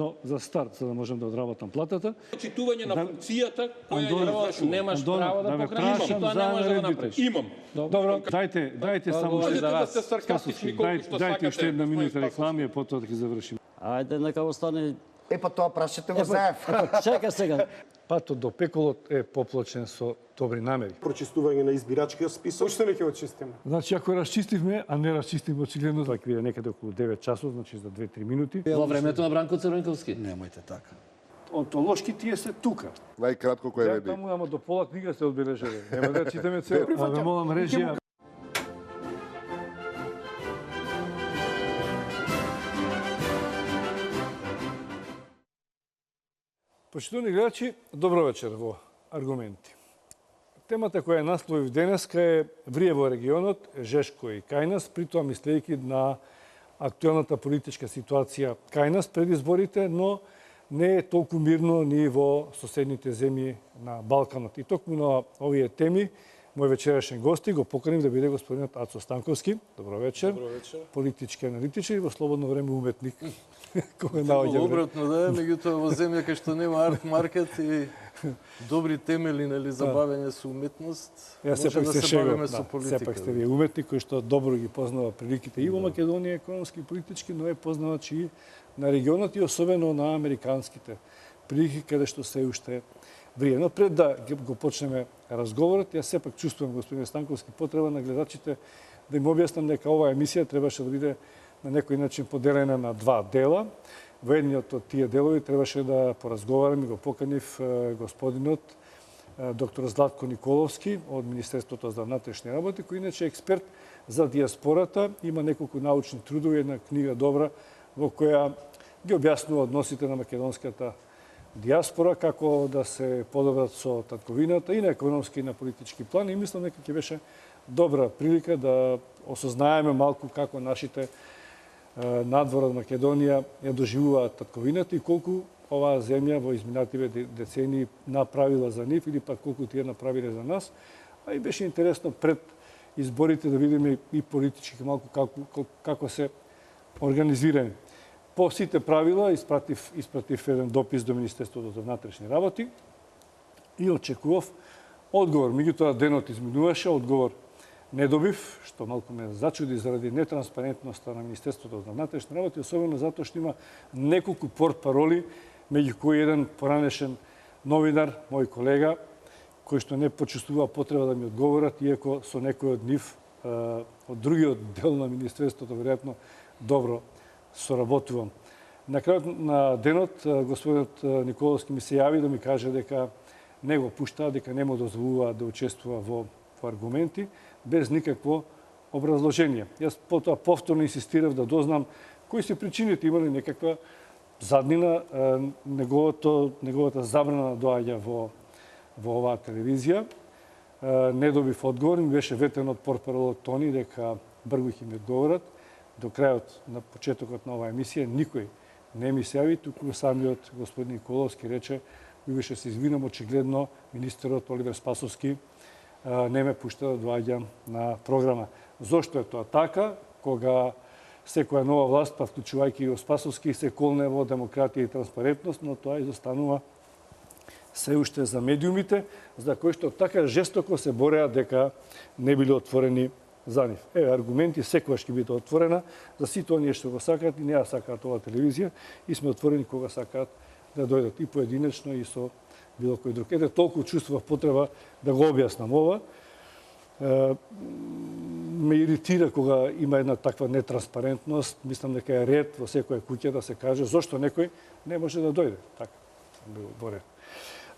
но за старт, за да можам да одработам платата. Читување на функцијата која ја извршува. Немаш право да покажеш, тоа не може да направиш. Имам. Добро, дајте само Можете да сте саркастични колку што дајте уште една минута сакате. реклами, а потоа да ги завршиме. Ајде, нека остане. Па тоа прашете го заев. Чека сега. Патот до пеколот е поплачен со добри намери. Прочистување на избирачкиот список. Уште не ќе го чистиме. Значи, ако расчистивме, а не расчистивме очигледно, тоа ќе биде некаде околу 9 часот, значи за 2-3 минути. Во времето на Бранко Црвенковски. Немојте така. Онтолошки тие се тука. Најкратко кој Ја веди. таму ама до пола книга се одбележале. Нема да читаме цел. Па ве молам режија. Почитувани гледачи, добро вечер во Аргументи. Темата која насловив денеска е врие во регионот, Жешко и кај нас, притоа мислејќи на актуелната политичка ситуација кај нас пред изборите, но не е толку мирно ни во соседните земји на Балканот. И токму на овие теми, мој вечерашен гости го поканив да биде господинот Ацо Станковски. Добро вечер. Добро вечер. Политички аналитичар и во слободно време уметник. Кога наоѓа време. Обратно да е, меѓутоа во земја кај што нема арт маркет и добри темели, нели, за бавење со уметност, Ја може сепак да се се шегувам, бавиме со политика. сепак сте вие уметник кој што добро ги познава приликите и во Македонија економски и политички, но е познавач и на регионот и особено на американските прилики каде што се уште врие. Но пред да го почнеме разговорот, јас сепак чувствувам, господин Станковски, потреба на гледачите да им објаснам дека оваа емисија требаше да биде на некој начин поделена на два дела. Во едниот од тие делови требаше да поразговарам и го поканив господинот доктор Златко Николовски од Министерството за внатрешни работи, кој иначе е експерт за диаспората, има неколку научни трудови, една книга добра во која ги објаснува односите на македонската диаспора, како да се подобрат со татковината и на економски и на политички план. И мислам дека ќе беше добра прилика да осознаеме малку како нашите надвор од Македонија ја доживуваат татковината и колку оваа земја во изминативе децении направила за нив или пак колку тие направиле за нас. А и беше интересно пред изборите да видиме и политички малку како се организирани. По сите правила испратив еден допис до Министерството за внатрешни работи и очекував одговор. Меѓутоа денот изминуваше, одговор не добив, што малку ме зачуди заради нетранспарентноста на Министерството за внатрешни работи, особено затоа што има неколку портпароли, меѓу кои еден поранешен новинар, мој колега, кој што не почувствува потреба да ми одговорат, иако со некој од нив, од другиот дел на Министерството, веројатно добро соработувам. На крајот на денот, господинот Николовски ми се јави да ми каже дека не го пуштаа, дека не му дозволува да учествува во аргументи, без никакво образложение. Јас потоа повторно инсистирав да дознам кои се причините, има ли некаква заднина, неговата забрана доаѓа во оваа телевизија. Не добив одговор, ми беше ветен од портпаролот Тони дека бргу ќе ми одговорат. До крајот на почетокот на оваа емисија никој не ми се јави, туку самиот господин Николовски рече, ми беше се извинам, очигледно министерот Оливер Спасовски не ме пушта да доаѓам на програма. Зошто е тоа така? Кога секоја нова власт, па вклучувајќи и Спасовски, се колне во демократија и транспарентност, но тоа изостанува се уште за медиумите, за кои што така жестоко се бореа дека не биле отворени за нив. Аргументи секогаш ќе биде отворена за сите оние што го сакаат и не ја сакаат оваа телевизија и сме отворени кога сакаат да дојдат и поединечно и со било кој друг. Толку чувствував потреба да го објаснам ова. Ме иритира кога има една таква нетранспарентност. Мислам дека е ред во секоја куќа да се каже зошто некој не може да дојде. Така, во ред.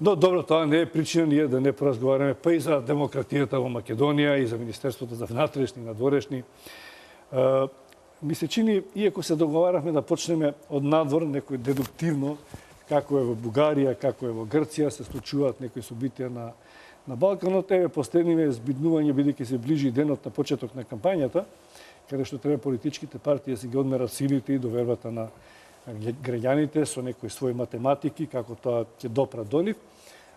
Но добро, тоа не е причина ние да не поразговараме па и за демократијата во Македонија и за Министерството за внатрешни и надворешни. Ми се чини, иако се договаравме да почнеме од надвор, некој дедуктивно, како е во Бугарија, како е во Грција, се случуваат некои собитија на Балканот. Последниве збиднување, бидејќи се ближи денот на почеток на кампањата, каде што треба политичките партии да се ги одмерат силите и довербата на граѓаните со некои своји математики, како тоа ќе допра до нив.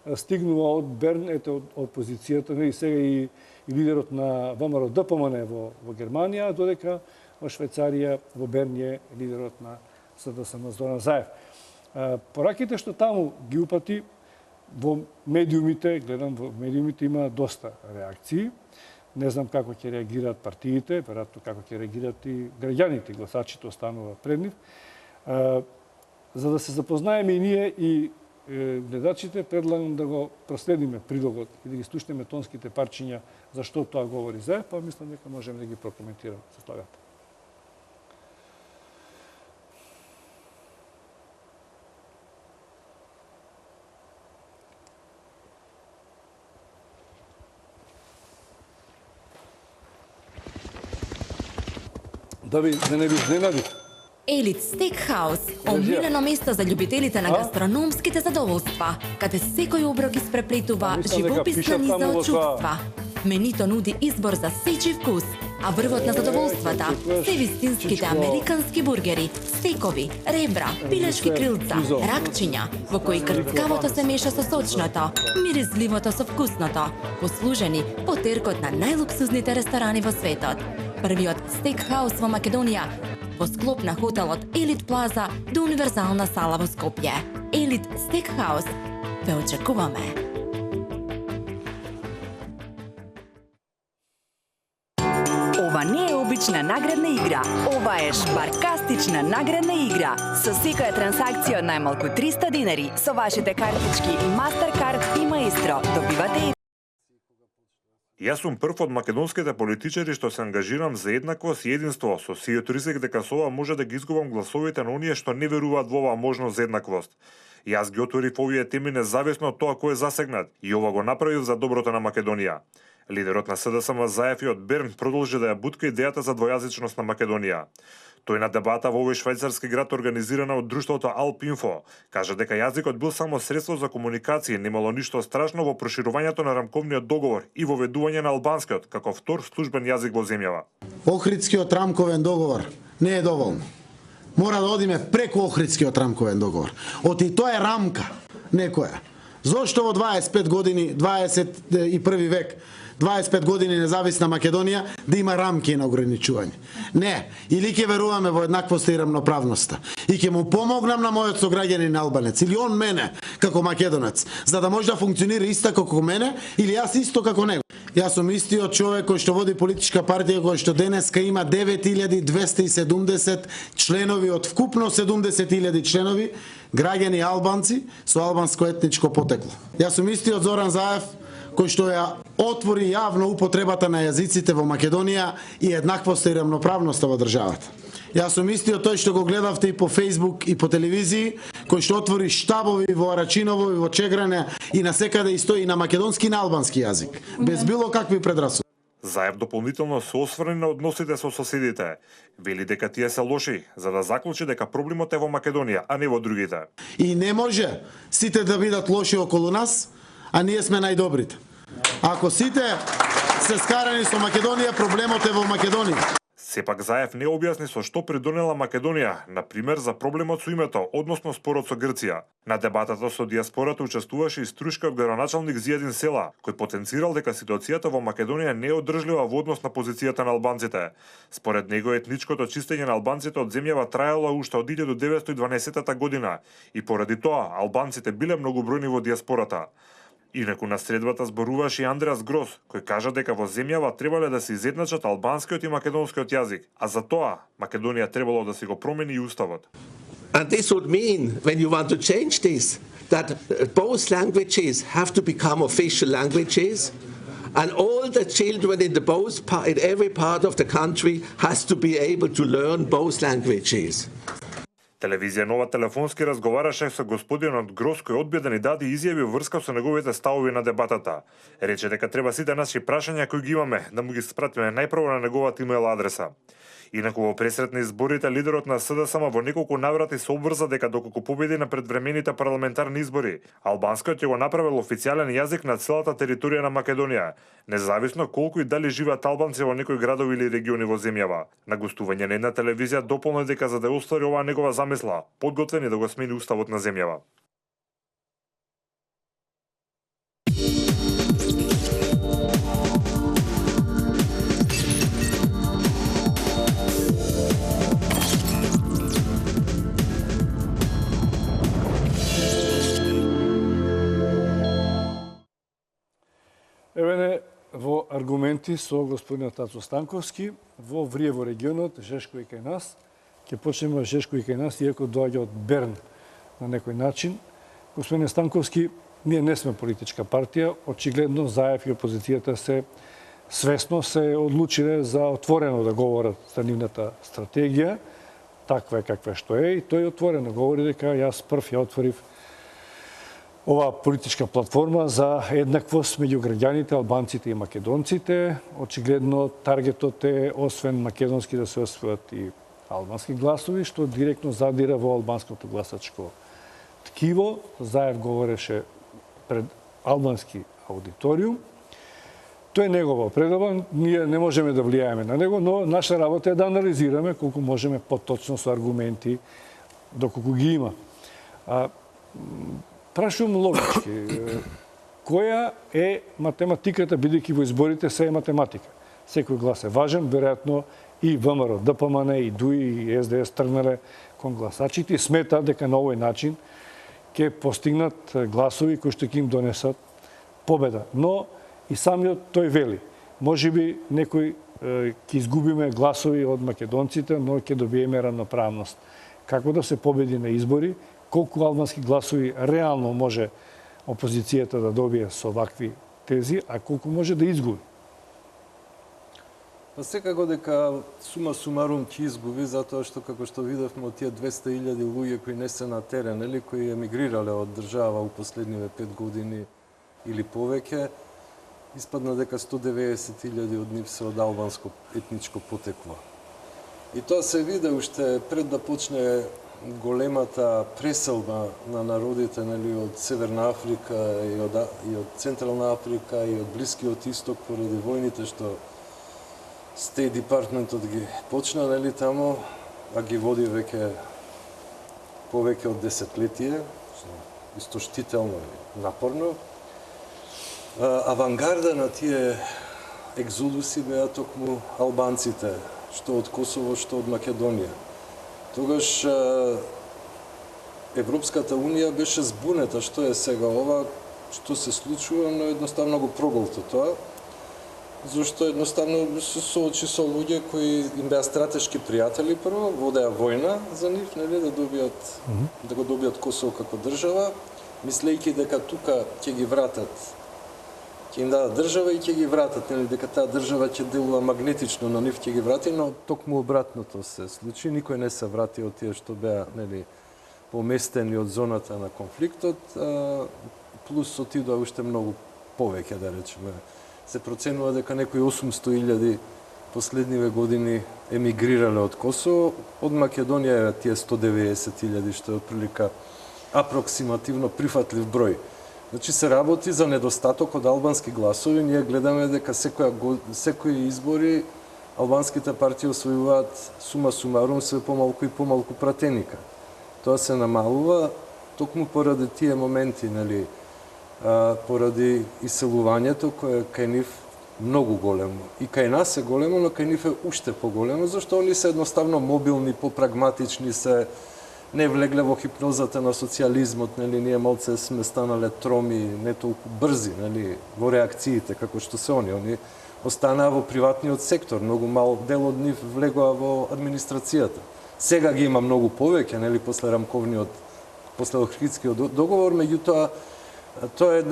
Стигнува од Берн, од опозицијата, и сега и лидерот на ВМРО ДПМН во Германија, додека во Швајцарија, во Берн е лидерот на СДСМ Зоран Заев. Пораките што таму ги упати во медиумите, гледам во медиумите има доста реакции. Не знам како ќе реагираат партиите, веројатно како ќе реагираат и граѓаните, гласачите останува пред нив. За да се запознаеме и ние и гледачите, предлагам да го проследиме прилогот и да ги слушнеме тонските парчиња за што тоа говори Заев, па мислам дека можеме да ги прокоментираме. Се слагате. Да не ви изненади. Елит Стейкхаус, омилено место за љубителите на гастрономските задоволства, каде секој оброк испреплетува живописна низа од чувства. Менито нуди избор за сечи вкус, а врвот на задоволствата се вистинските американски бургери, стекови, ребра, пилешки крилца, ракчиња, во кои крткавото се меша со сочното, миризливото со вкусното, послужени по теркот на најлуксузните ресторани во светот. Првиот стейкхаус во Македонија, во склоп на хотелот Елит Плаза до универзална сала во Скопје. Елит Стейкхаус. Ве очекуваме. Ова не е обична наградна игра. Ова е шпаркастична наградна игра. Со секоја трансакција од најмалку 300 динари, со вашите картички Mastercard и Maestro, добивате Јас сум прв од македонските политичари што се ангажирам за еднаквост и единство, со сиот ризик дека со ова може да ги изгубам гласовите на оние што не веруваат во оваа можност за еднаквост. Јас ги отворив овие теми независно од тоа кој е засегнат и ова го направив за доброто на Македонија. Лидерот на СДСМ Заев и од Берн продолжи да ја бутка идејата за двојазичност на Македонија. Тој на дебата во овој швајцарски град организирана од друштвото Алпинфо кажа дека јазикот бил само средство за комуникација, немало ништо страшно во проширувањето на рамковниот договор и воведување на албанскиот како втор службен јазик во земјава. Охридскиот рамковен договор не е доволно. Мора да одиме преку Охридскиот рамковен договор. Оти тоа е рамка некоја. Зошто во 25 години, 21 век, 25 години независна Македонија да има рамки на ограничување? Не, или ќе веруваме во еднаквоста и рамноправноста и ќе му помогнам на мојот сограѓанин албанец или он мене како македонец, за да може да функционира исто како мене или јас исто како него. Јас сум истиот човек кој што води политичка партија кој што денеска има 9270 членови од вкупно 70.000 членови, граѓани албанци со албанско етничко потекло. Јас сум истиот Зоран Заев кој што ја отвори јавно употребата на јазиците во Македонија и еднаквоста и рамноправноста во државата. Јас сум истиот тој што го гледавте и по Facebook и по телевизии, кој што отвори штабови во Арачиново и во Чегране и насекаде и стои на македонски и на албански јазик, без било какви предрасуди. Заев дополнително се осврни на односите со соседите. Вели дека тие се лоши, за да заклучи дека проблемот е во Македонија, а не во другите. И не може сите да бидат лоши околу нас, а ние сме најдобрите. Ако сите се скарани со Македонија, проблемот е во Македонија. Сепак Заев не објасни со што придонела Македонија, на пример за проблемот со името, односно спорот со Грција. На дебатата со диаспората учествуваше и струшкиот градоначалник Зијадин Села, кој потенцирал дека ситуацијата во Македонија не е одржлива во однос на позицијата на албанците. Според него етничкото чистење на албанците од земјава траело уште од 1912 година и поради тоа албанците биле многобројни во диаспората. Инаку на средбата зборуваше и Андреас Грос, кој кажа дека во земјава требале да се изедначат албанскиот и македонскиот јазик, а за тоа Македонија требало да се го промени и уставот. And this would mean, when you want to change this, that both languages have to become official languages, and all the children in every part of the country has to be able to learn both languages. Телевизија Нова телефонски разговараше со господинот Грос кој одбија да ни даде изјави врска со неговите ставови на дебатата. Рече дека треба сите наши прашања кои ги имаме да му ги спратиме најпрво на неговата имейл адреса. Инаку во пресрет на изборите лидерот на СДСМ во неколку наврати се обврза дека доколку победи на предвремените парламентарни избори, албанскиот ќе го направил официјален јазик на целата територија на Македонија, независно колку и дали живеат албанци во некои градови или региони во земјава. На гостување на една телевизија дополни дека за да оствари оваа негова замисла, подготвен е да го смени уставот на земјава. аргументи со господинот Тацо Станковски во Вриево регионот, Жешко и кај нас. Ќе почнеме Жешко и кај нас, иако доаѓа од Берн на некој начин. Господин Станковски, ние не сме политичка партија, очигледно ЗАЕВ и опозицијата свесно се одлучиле за отворено да говорат за нивната стратегија, таква е каква што е, и тој отворено говори дека јас прв ја отворив оваа политичка платформа за еднаквост меѓу граѓаните, албанците и македонците. Очигледно таргетот е освен македонски да се освојат и албански гласови, што директно задира во албанското гласачко ткиво. ЗАЕВ говореше пред албански аудиториум. Тој е негова предава, ние не можеме да влијаеме на него, но наша работа е да анализираме колку можеме поточно со аргументи, доколку ги има. Прашувам логички, која е математиката, бидејќи во изборите се е математика? Секој глас е важен, веројатно и ВМРО, ДПМН, и ДУИ, и СДС тргнале кон гласачите и сметаат дека на овој начин ќе постигнат гласови кои што ќе им донесат победа. Но и самиот тој вели, можеби некој ќе изгубиме гласови од македонците, но ќе добиеме равноправност. Како да се победи на избори, колку албански гласови реално може опозицијата да добие со вакви тези, а колку може да изгуби? Па секако дека сума сумарум ќе изгуби, затоа што како што видовме од тие 200.000 луѓе кои не се на терен, или кои емигрирале од држава у последниве 5 години или повеќе, испадна дека 190.000 од нив се од албанско етничко потекло. И тоа се виде уште пред да почне големата преселба на народите, нели, од Северна Африка и од Централна Африка и од Блискиот Исток поради војните што State Departmentот ги почна, нели, тамо, а ги води веќе повеќе од десетлетие, истоштително и напорно. Авангарда на тие екзодуси беа токму албанците, што од Косово, што од Македонија. Тогаш Европската Унија беше збунета што е сега ова, што се случува, но едноставно го проголта тоа, зашто едноставно се соочи со луѓе кои им беа стратешки пријатели прво, водеа војна за нив, нели, да го добијат Косово како држава, мислејќи дека тука ќе ги вратат, ќе им дадат држава и ќе ги вратат, нели, дека таа држава ќе делува магнетично на нив, ќе ги врати, но токму обратното се случи, никој не се врати од тие што беа, нели, поместени од зоната на конфликтот, плюс отидоа уште многу повеќе, да речеме. Се проценува дека некои 800.000 последниве години емигрирале од Косово, од Македонија тие 190.000, што е отприлика апроксимативно прифатлив број. Значи се работи за недостаток од албански гласови. Ние гледаме дека секои избори албанските партии освојуваат сума сумарум све помалку и помалку пратеника. Тоа се намалува токму поради тие моменти, нели, поради иселувањето кое кај нив многу големо. И кај нас е големо, но кај нив е уште поголемо, зашто они се едноставно мобилни, попрагматични се, не влегле во хипнозата на социјализмот, нели, ние малце сме станале троми, не толку брзи, нели, во реакциите како што се они. Они останаа во приватниот сектор, многу мал дел од нив влегоа во администрацијата. Сега ги има многу повеќе, нели, после рамковниот, после Охридскиот договор, меѓутоа тоа е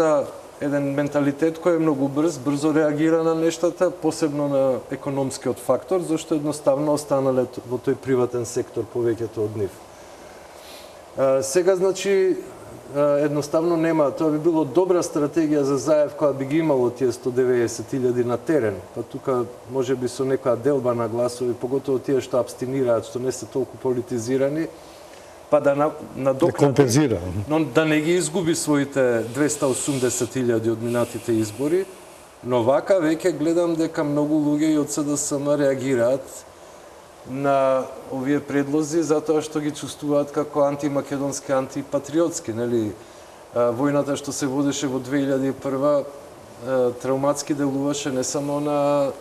еден менталитет кој е многу брзо реагира на нештата, посебно на економскиот фактор, зашто едноставно останале во тој приватен сектор повеќето од нив. Сега, значи, едноставно нема, тоа би било добра стратегија за ЗАЕВ која би ги имало тие 190.000 на терен, па тука може би со некоја делба на гласови, поготово тие што абстинираат, што не се толку политизирани, па да надокнати, но да не ги изгуби своите 280.000 од минатите избори, но вака веќе гледам дека многу луѓе и од СДСМ реагираат на овие предлози затоа што ги чувствуваат како антимакедонски, антипатриотски, нели? Војната што се водеше во 2001 травматски делуваше не само на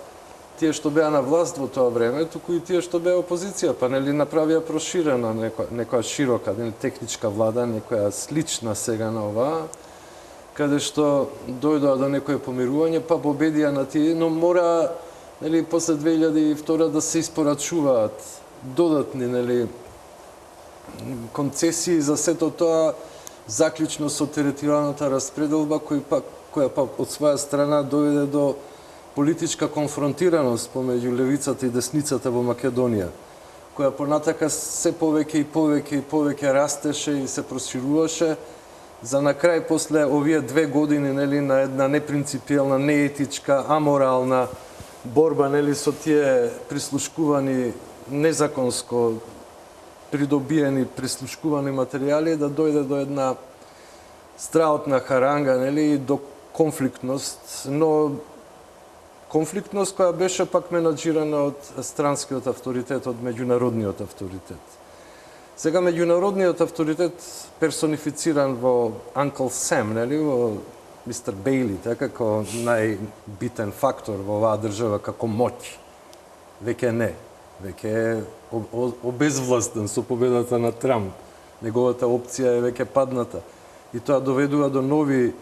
тие што беа на власт во тоа време, туку и тие што беа опозиција, па нели направија проширена некоја широка, нели, техничка влада, некоја слична сега на оваа, каде што дојдоа до некое помирување, па победија на тие, но мора, нели, после 2002 да се испорачуваат додатни, нели, концесии за сето тоа, заклучно со територијалната распределба, која па од своја страна доведе до политичка конфронтираност помеѓу левицата и десницата во Македонија, која понатака се повеќе и повеќе и повеќе растеше и се прошируваше, за на крај после овие 2 години, нели, на една непринципијална, неетичка, аморална борба, нели, со тие прислушкувани, незаконско придобиени, прислушкувани материјали, да дојде до една страотна харанга, нели, до конфликтност, но конфликтност која беше пак менаџирана од странскиот авторитет, од меѓународниот авторитет. Сега меѓународниот авторитет персонифициран во Uncle Sam, нели, во мистер Бейли, така, како најбитен фактор во оваа држава, како моќ. Веќе не. Веќе е обезвластен со победата на Трамп. Неговата опција е веќе падната. И тоа доведува до нови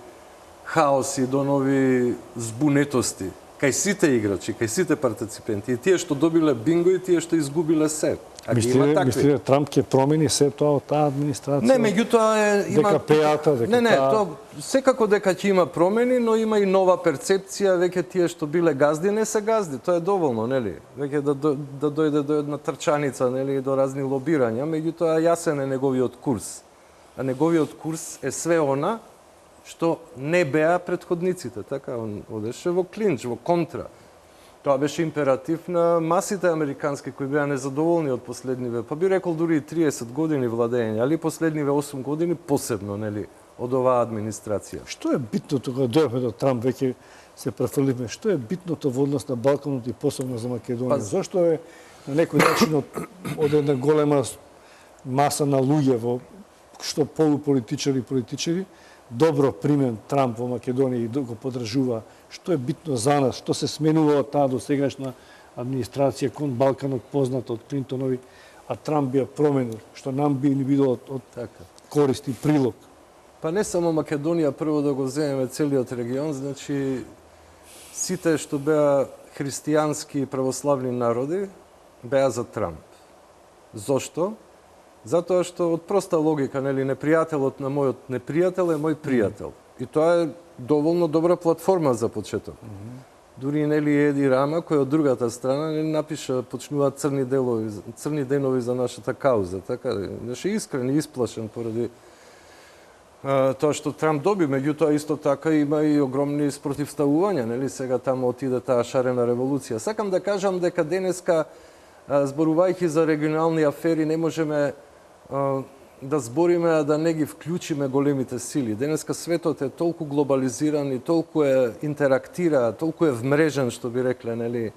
хаоси, до нови збунетости. Кај сите играчи, кај сите партиципенти. И тие што добиле бинго и тие што изгубиле се. Мислите, Трамп ќе промени се тоа од таа администрација? Не, меѓутоа има ДКП-ата, дека Не, тоа секако дека ќе има промени, но има и нова перцепција, веќе тие што биле газди не се газди, тоа е доволно, нели? Веќе да дојде до една трчаница, нели, до разни лобирања, меѓутоа јасен е неговиот курс. А неговиот курс е све она што не беа претходниците, така, он одеше во клинч, во контра. Тоа беше императив на масите американски кои беа незадоволни од последниве, па би рекол дури и 30 години владење, али последниве 8 години посебно, нели, од оваа администрација. Што е битното кога дојдовме до Трамп, веќе се префрливме, што е битното во однос на Балканот и посебно за Македонија? Зошто е на некој начин од една голема маса на луѓе во што полуполитичари и политичари добро примен Трамп во Македонија и го подржува? Што е битно за нас? Што се сменува од таа досегашна администрација кон Балканот познат од Клинтонови, а Трамп би ја променил, што нам би ни било од корист и прилог? Па не само Македонија, прво да го земеме целиот регион, значи сите што беа христијански и православни народи беа за Трамп. Зошто? Затоа што од проста логика, нели, непријателот на мојот непријател е мој пријател. И тоа е доволно добра платформа за почеток. Дури нели Еди Рама, кој од другата страна не напиша, почнуваат црни денови за нашата кауза, така, беше искрен и исплашен поради тоа што Трамп доби, меѓутоа исто така има и огромни спротивставувања, нели, сега таму отиде таа шарена револуција. Сакам да кажам дека денеска, зборувајќи за регионални афери, не можеме да збориме, а да не ги вклучиме големите сили. Денеска светот е толку глобализиран и толку е интерактира, толку е вмрежен, што би рекле, нели,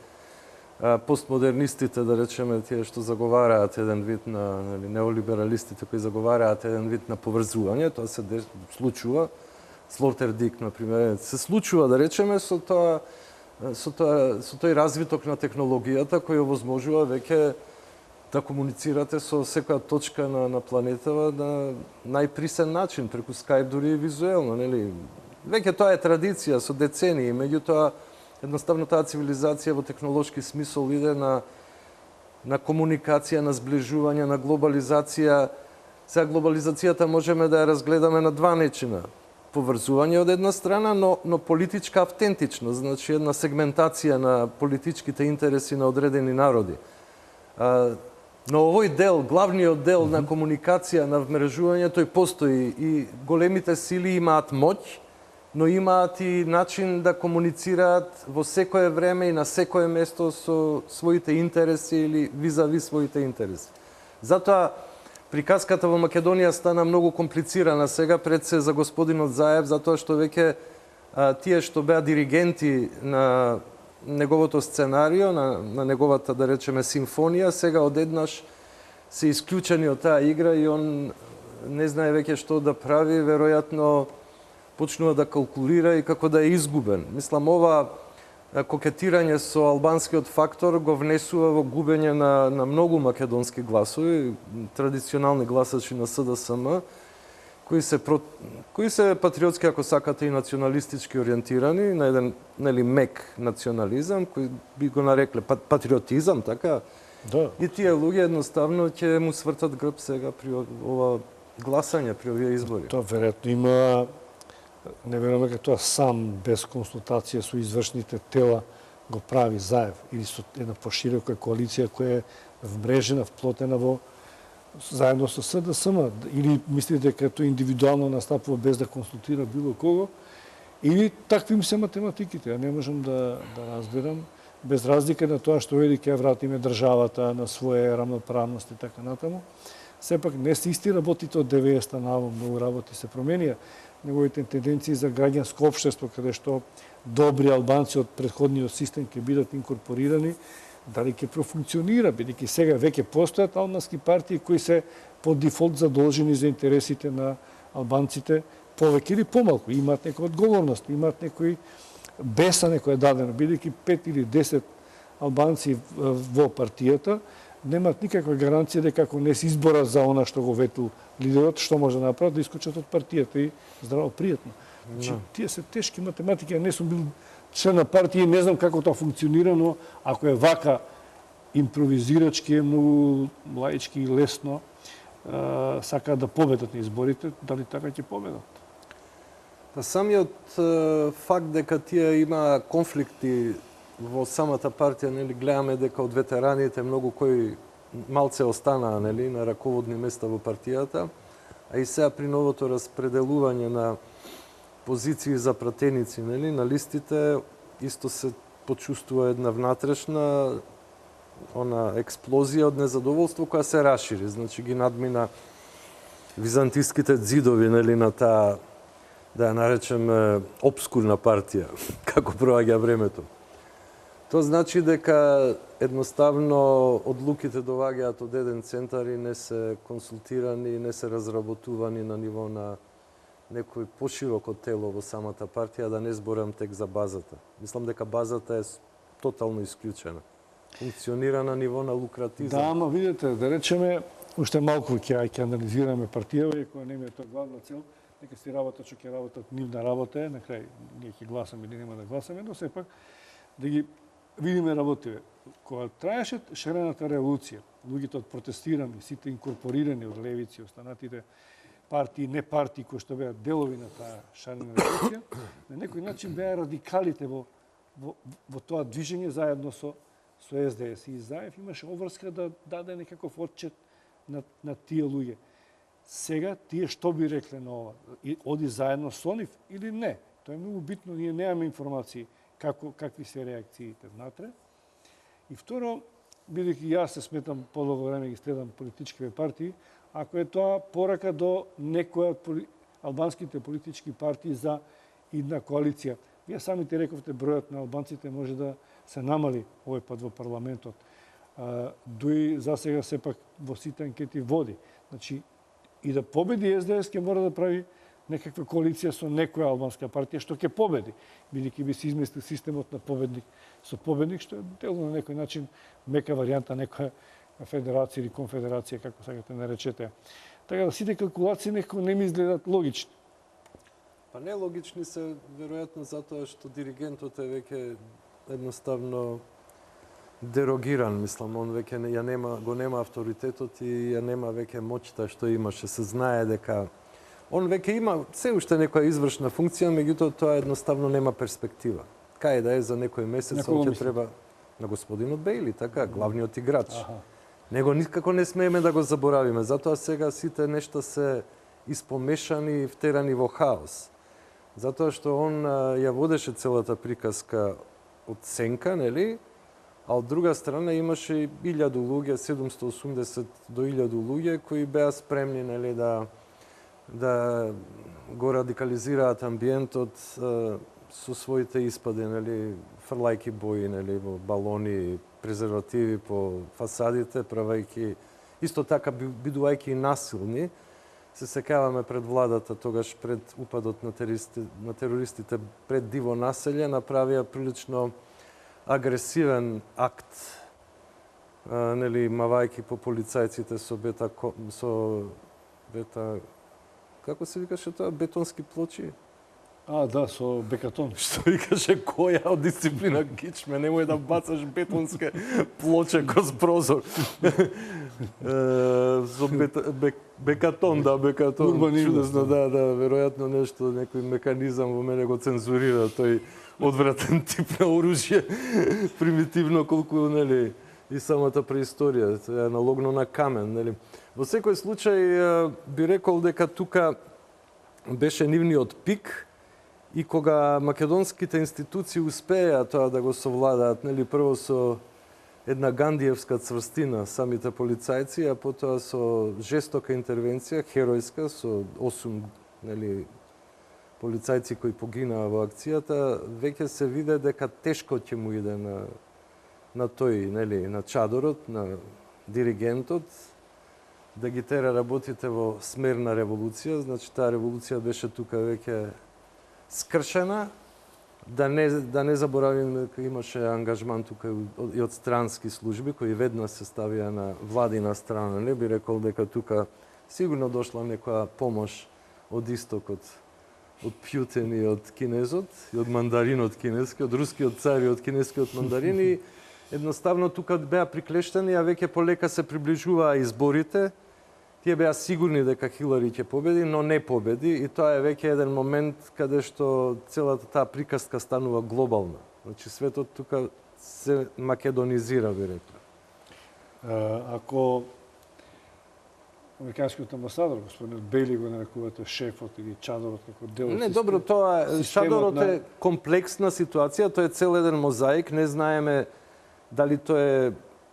постмодернистите, да речеме, тие што заговараат еден вид на, нели, неолибералистите кои заговараат еден вид на поврзување, тоа се случува. Слотердик, например, се случува, да речеме, со тој развиток на технологијата кој овозможува веќе да комуницирате со секоја точка на планетава на најприсен начин, преку Skype, дури и визуелно, нели? Веќе тоа е традиција со децении, меѓутоа едноставно таа цивилизација во технолошки смисол иде на комуникација, на сближување, на глобализација. Сега глобализацијата можеме да ја разгледаме на два начина. Поврзување од една страна, но политичка автентичност, значи една сегментација на политичките интереси на одредени народи. Но овој дел, главниот дел на комуникација, на вмрежување, тој постои и големите сили имаат моќ, но имаат и начин да комуницираат во секое време и на секое место со своите интереси или визави своите интереси. Затоа приказката во Македонија стана многу комплицирана сега пред се за господинот Заев, затоа што веќе тие што беа диригенти на неговото сценарио, на неговата, да речеме, симфонија, сега одеднаш се исклучени од таа игра и он не знае веќе што да прави, веројатно почнува да калкулира и како да е изгубен. Мислам, ова кокетирање со албанскиот фактор го внесува во губење на многу македонски гласови, традиционални гласачи на СДСМ, кои се патриотски, ако сакате, и националистички ориентирани, на еден мек национализам, кој би го нарекле патриотизам, така? Да. И тие луѓе едноставно ќе му свртат грб сега при ова гласање, при овие избори. Тоа веројатно има, не верувам дека тоа сам, без консултација со извршните тела, го прави заев, или со една поширока коалиција која е вмрежена, вплотена во заедно со СДСМ, или мислите дека тоа индивидуално настапува без да консултира било кого, или такви се математиките. Ја не можам да разберам, без разлика на тоа што вели ќе вратиме државата на своја рамноправност и така натаму. Сепак не се исти работите од 90-та навам, многу работи се променија. Неговите тенденции за граѓанско општество, каде што добри албанци од претходниот систем ќе бидат инкорпорирани, дали ќе профункционира, бидејќи сега веќе постојат албански партии кои се по дефолт задолжени за интересите на албанците повеќе или помалку, имаат некоја одговорност, имаат некој беса некоја дадено, бидејќи 5 или 10 албанци во партијата немаат никаква гаранција дека ако не се избора за она што го вету лидерот, што може да направат, да искочат од партијата и здраво пријатно. Значи, тие се тешки математики, не сум бил член на партија и не знам како тоа функционира, но ако е вака импровизирачки, е многу лаички и лесно, сакаат да победат на изборите, дали така ќе победат? Па самиот факт дека тие има конфликти во самата партија, нели, гледаме дека од ветераните многу кои малце останаа, нели, на раководни места во партијата, а и сега при новото распределување на позиции за пратеници, нели, на листите, исто се почувствува една внатрешна експлозија од незадоволство која се расшири. Значи ги надмина византиските ѕидови, нели, на таа, да ја наречеме, обскурна партија, како проаѓа времето. Тоа значи дека едноставно одлуките доаѓаат од еден центар и не се консултирани, не се разработувани на ниво на некој пошироко тело во самата партија, да не зборам тек за базата. Мислам дека базата е тотално исклучена. Функционира на ниво на лукратизам. Да, ама видите, да речеме, уште малку ќе анализираме партијава, и која нема тоа главна цел, нека си работа што ќе работат, нивна работа е, на крај ние ќе гласаме или нема да гласаме, но сепак да ги видиме работиве. Кога траеше шарената револуција, луѓето од протестирани, сите инкорпорирани од левици, останатите партии, не партии кои што беа делови на таа шарена револуција, на некој начин беа радикалите во тоа движење заедно со СДС. И Заев имаше обврска да даде некаков отчет на тие луѓе. Сега тие што би рекле на ова? Оди заедно со нив или не? Тоа е многу битно, ние немаме информации какви се реакциите внатре. И второ, бидејќи јас се сметам подолго време ги следам политичките партии, ако е тоа порака до некоја од албанските политички партии за идна коалиција. Вие самите рековте бројот на албанците може да се намали овој пат во парламентот. Дуи за сега сепак во сите анкети води. Значи, и да победи СДС ќе мора да прави некаква коалиција со некоја албанска партија што ќе победи, бидејќи би се изместил системот на победник со победник, што е делно на некој начин мека варијанта некоја федерација или конфедерација, како сакате наречете. Така да сите калкулации некако не ми изгледат логични. Па не логични се веројатно затоа што диригентот е веќе едноставно дерогиран, мислам, он веќе го нема авторитетот и ја нема веќе моќта што имаше. Се знае дека он веќе има се уште некоја извршна функција, меѓутоа тоа едноставно нема перспектива. Кај да е за некој месец, он ќе треба на господинот Бејли, така, главниот играч. Него никако не смееме да го заборавиме, затоа сега сите нешта се испомешани и втерани во хаос. Затоа што он ја водеше целата приказка од сенка, нели? А од друга страна имаше 1000 луѓе, 780 до 1000 луѓе кои беа спремни, нели, да го радикализираат амбиентот со своите испади, нели, фрлајки бои, нели, во балони, презервативи по фасадите, правајки, исто така бидувајќи и насилни. Се сеќаваме пред владата, тогаш пред упадот на терористите пред диво населје, направија прилично агресивен акт, нели, мавајки по полицајците со бета како се викаше тоа, бетонски плочи? Да, со бекатон. Што викаше која од дисциплина кичме, немој да бацаш бетонске плоче коз прозор. Со бекатон, бекатон. Урбанизм. Чудесно, веројатно нешто, некој механизам во мене го цензурира тој одвратен тип на оружје, примитивно колку, нели, и самата преисторија, тоа е аналогно на камен, нели. Во секој случај би рекол дека тука беше нивниот пик, и кога македонските институции успеа тоа да го совладаат, нели, прво со една гандиевска цврстина самите полицајци, а потоа со жестока интервенција, херојска, со 8, нели, полицајци кои погинаа во акцијата, веќе се виде дека тешко ќе му иде на тој, нели, на чадорот, на диригентот, да ги тера работите во смер на револуција. Значи, таа револуција беше тука веќе скршена, да не заборавиме дека имаше ангажман тука и од странски служби кои веднаш се ставија на владина страна. Не би рекол дека тука сигурно дошла некоја помош од истокот, од Пјутен и од кинезот, и од мандаринот кинески, од рускиот цар и од кинескиот мандарин, и едноставно тука беа приклештени, а веќе полека се приближуваа изборите. Тие беа сигурни дека Хилари ќе победи, но не победи, и тоа е веќе еден момент каде што целата таа приказка станува глобална. Значи светот тука се македонизира, би рекла. Ако американскиот амбасадор, господинот Бейли, го нарекувате шефот или чадорот како дел од Не, добро, тоа чадорот е комплексна ситуација, тоа е цел еден мозаик, не знаеме дали тоа е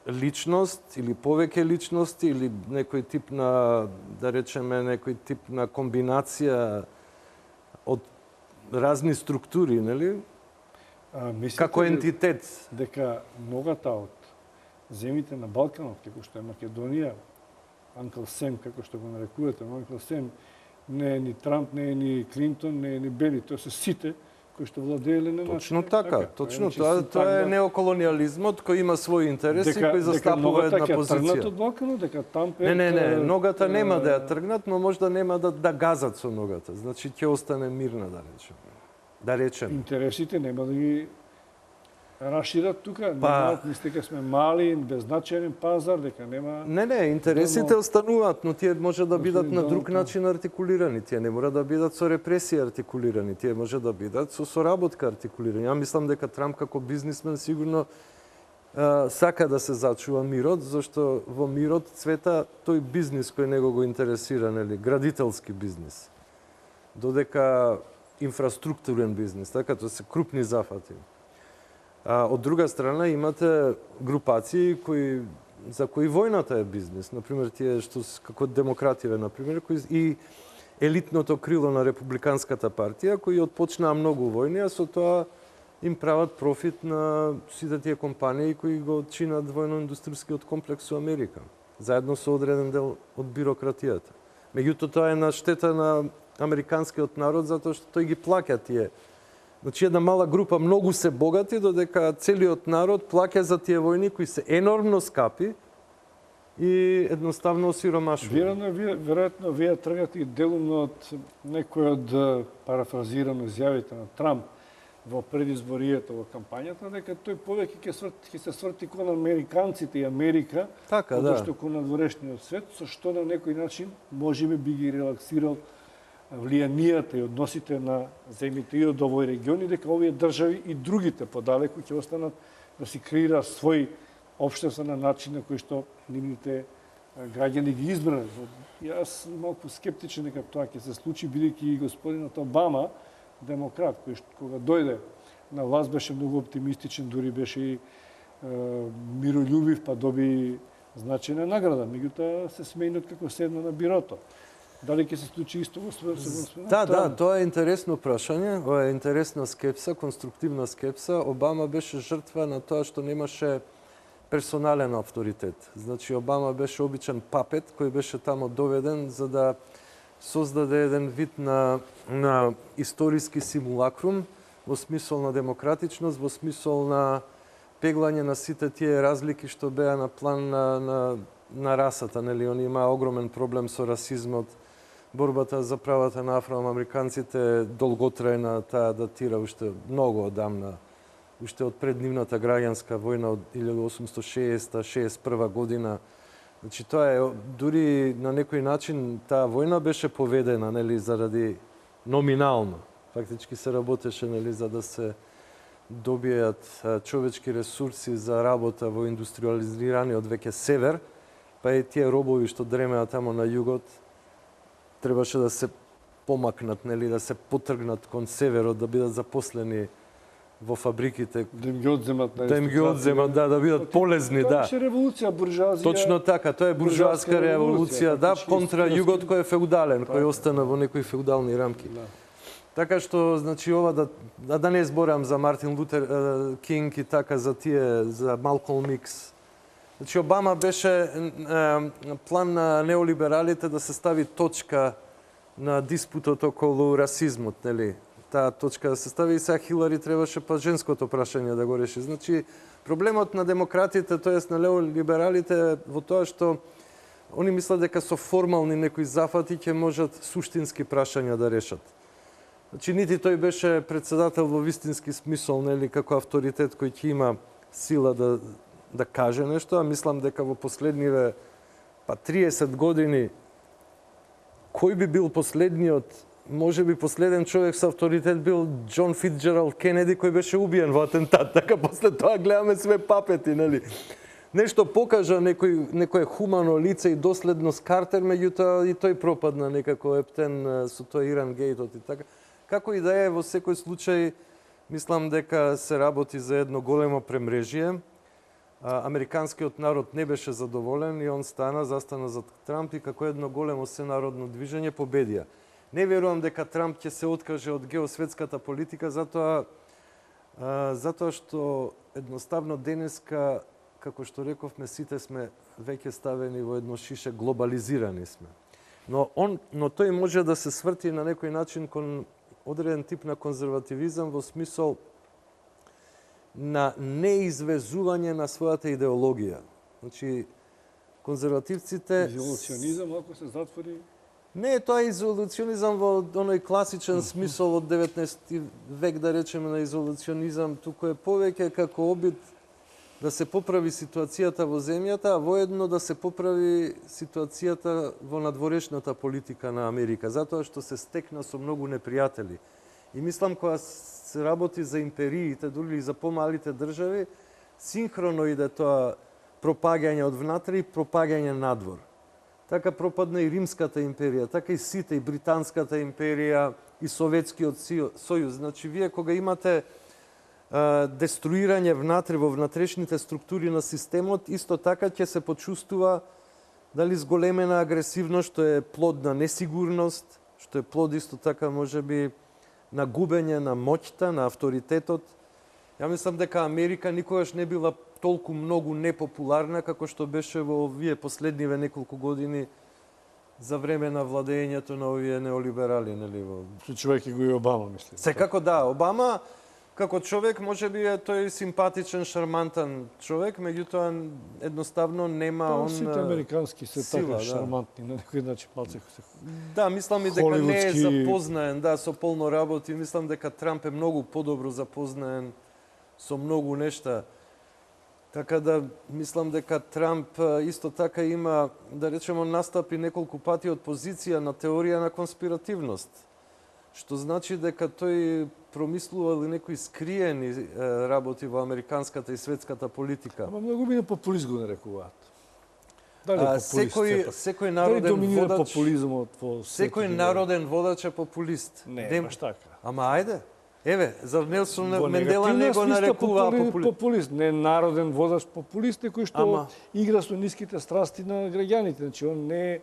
личност или повеќе личности или некој тип на, да речеме, некој тип на комбинација од разни структури, нели? Како ентитет. Дека многата од земите на Балканот, како што е Македонија, Анкл Сем, како што го нарекувате, Анкл Сем, не е ни Трамп, не е ни Клинтон, не е ни Бели, тоа се сите кои што владееле на Точно така, точно тоа е неоколониализмот кој има своји интереси, кој застапува една позиција. Дека од Балканот, дека там Не, ногата нема да ја тргнат, но можда нема да газат со ногата. Значи ќе остане мирна, да речем. Да речем. Интересите нема да ги рашират тука, мислите дека сме мали, беззначаен пазар, дека нема... Не, интересите остануваат, но тие може да бидат на друг начин артикулирани. Тие не мора да бидат со репресија артикулирани, тие може да бидат со соработка артикулирани. Ја мислам дека Трамп како бизнисмен сигурно сака да се зачува мирот, зашто во мирот цвета тој бизнис кој него го интересира, нели, градителски бизнис. Додека инфраструктурен бизнис, така, тоа се крупни зафати. Од друга страна имате групации за кои војната е бизнис. Например, тие што како демокративе, например, и елитното крило на републиканската партија, кои отпочнаа многу војни, а со тоа им прават профит на сите тие компании кои го чинат војно-индустријскиот комплекс во Америка, заедно со одреден дел од бирократијата. Меѓутоа, тоа е на штета на американскиот народ, затоа што тој ги плаќа тие. Значи, една мала група многу се богати, додека целиот народ плаќа за тие војни кои се енормно скапи и едноставно осиромашува. Веројатно, вие тргате и делумно од некој од парафразирано изјавите на Трамп во предизборијата, во кампањата, дека тој повеќе ќе се сврти кон американците и Америка, што кон надворешниот свет, со што на некој начин можеби би ги релаксирал влијанијата и односите на земите и од овој регион, и дека овие држави и другите подалеку ќе останат да си креира свој општество на начин на кој што нивните граѓани ги избрале. Јас малку скептичен дека тоа ќе се случи, бидејќи и господинот Обама, демократ, кој кога дојде на власт беше многу оптимистичен, дури беше и мирољубив, па доби значајна награда. Меѓутоа се сменил како седна на бирото. Дали ќе се случи исто во Трамп? Да, тоа е интересно прашање, ова е интересна скепса, конструктивна скепса. Обама беше жртва на тоа што немаше персонален авторитет. Значи, Обама беше обичен папет кој беше тамо доведен за да создаде еден вид на историски симулакрум во смисол на демократичност, во смисол на пеглање на сите тие разлики што беа на план на расата. Нели, они имаа огромен проблем со расизмот, борбата за правата на афроамериканците долготрајна, таа датира уште многу одамна, уште од преднивната граѓанска војна од 1860-61 година. Значи тоа е дури на некој начин таа војна беше поведена, нели, заради номинално. Фактички се работеше, нели, за да се добијат човечки ресурси за работа во индустриализираниот веќе север, па и тие робови што дремеа тамо на југот требаше да се помакнат, нели, да се потргнат кон северот, да бидат запослени во фабриките, да им ги одземат, да бидат полезни, да. Тоа беше револуција буржуазија. Точно така, тоа е буржуазка револуција, да, контра југот кој е феудален, кој остана во некои феудални рамки. Така што, значи, ова да не зборам за Мартин Лутер Кинг и така за тие, за Малколм Икс. Значи, Обама беше план на неолибералите да се стави точка на диспутот околу расизмот, нели? Таа точка да се стави и сега Хилари требаше па женското прашање да го реши. Значи, проблемот на демократите, тоест на неолибералите, во тоа што они мислат дека со формални некои зафати ќе можат суштински прашања да решат. Значи, нити тој беше председател во вистински смисол, нели, како авторитет кој ќе има сила да каже нешто, а мислам дека во последниве 30 години кој би бил последниот, може би последен човек со авторитет бил Џон Фицџералд Кенеди, кој беше убиен во атентат. Така после тоа гледаме све папети, нели? Нешто покажа некое хумано лице и доследност Картер, меѓутоа и тој пропадна некако ептен со тој Иран гейтот и така. Како и да е, во секој случај, мислам дека се работи за едно големо премрежие. Американскиот народ не беше задоволен и он застана зад Трамп и како едно големо сенародно движење победија. Не верувам дека Трамп ќе се откаже од геосветската политика, затоа што едноставно денеска, како што рековме, сите сме веќе ставени во едно шише, глобализирани сме. Но тој може да се сврти на некој начин кон одреден тип на конзервативизам во смисол на неизвезување на својата идеологија. Значи, конзервативците... Изолационизам, ако се затвори... Не е тоа изолационизам во оној класичен смисол од 19 век, да речеме, на изолационизам, туку е повеќе како обид да се поправи ситуацијата во земјата, а воедно да се поправи ситуацијата во надворешната политика на Америка, затоа што се стекна со многу непријатели. И мислам, кога се работи за империите, дури и за помалите држави, синхроно иде тоа пропагање од внатре и пропагање надвор. Така пропадна и Римската империја, така и сите, и Британската империја, и Советскиот сојуз. Значи, вие кога имате деструирање внатре во внатрешните структури на системот, исто така ќе се почувствува дали зголемена агресивност, што е плод на несигурност, што е плод исто така можеби на губење на моќта, на авторитетот. Ја мислам дека Америка никогаш не била толку многу непопуларна како што беше во овие последниве неколку години за време на владењето на овие неолиберали, нели, во човек го и Обама, мислам. Секако да, Обама како човек можеби е тој симпатичен, шармантен човек, меѓутоа едноставно нема он сите американски се сила, така шармантни, на некој начин малце се. Да, мислам и дека не е запознаен, да, со полно работи, мислам дека Трамп е многу подобро запознаен со многу нешта. Така да, мислам дека Трамп исто така има, да речемо, настапи неколку пати од позиција на теорија на конспиративност. Што значи дека тој промислувал и некои скриени работи во американската и светската политика. Ама многу би популист го нарекуваат. Дали секој народен водач, секој народен водач е популист. Не, баш така. Ама ајде. Еве, за Нелсон Мендела не го нарекуваа популист. Не народен водач популист, кој што игра со ниските страсти на граѓаните. Значи, он не е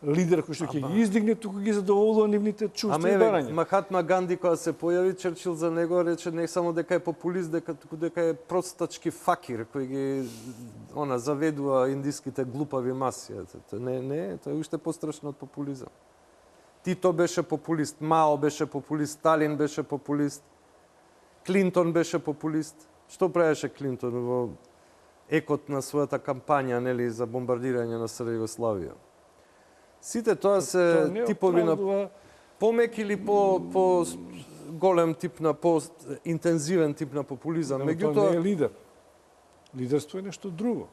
лидер кој што ќе ги издигне, туку ги задоволува нивните чувства и барања. Махатма Ганди, кога се појави, Черчил за него рече не само дека е популист, туку дека е простачки факир, кој ги заведува индиските глупави маси. Не, тоа е уште пострашно од популизам. Тито беше популист, Мао беше популист, Сталин беше популист, Клинтон беше популист. Што правеше Клинтон во екот на својата кампања, нели, за бомбардирање на СР Југославија? Сите тоа се типови на помек или по голем тип на по-интензивен тип на популизам. Меѓутоа тоа не е лидер. Лидерство е нешто друго.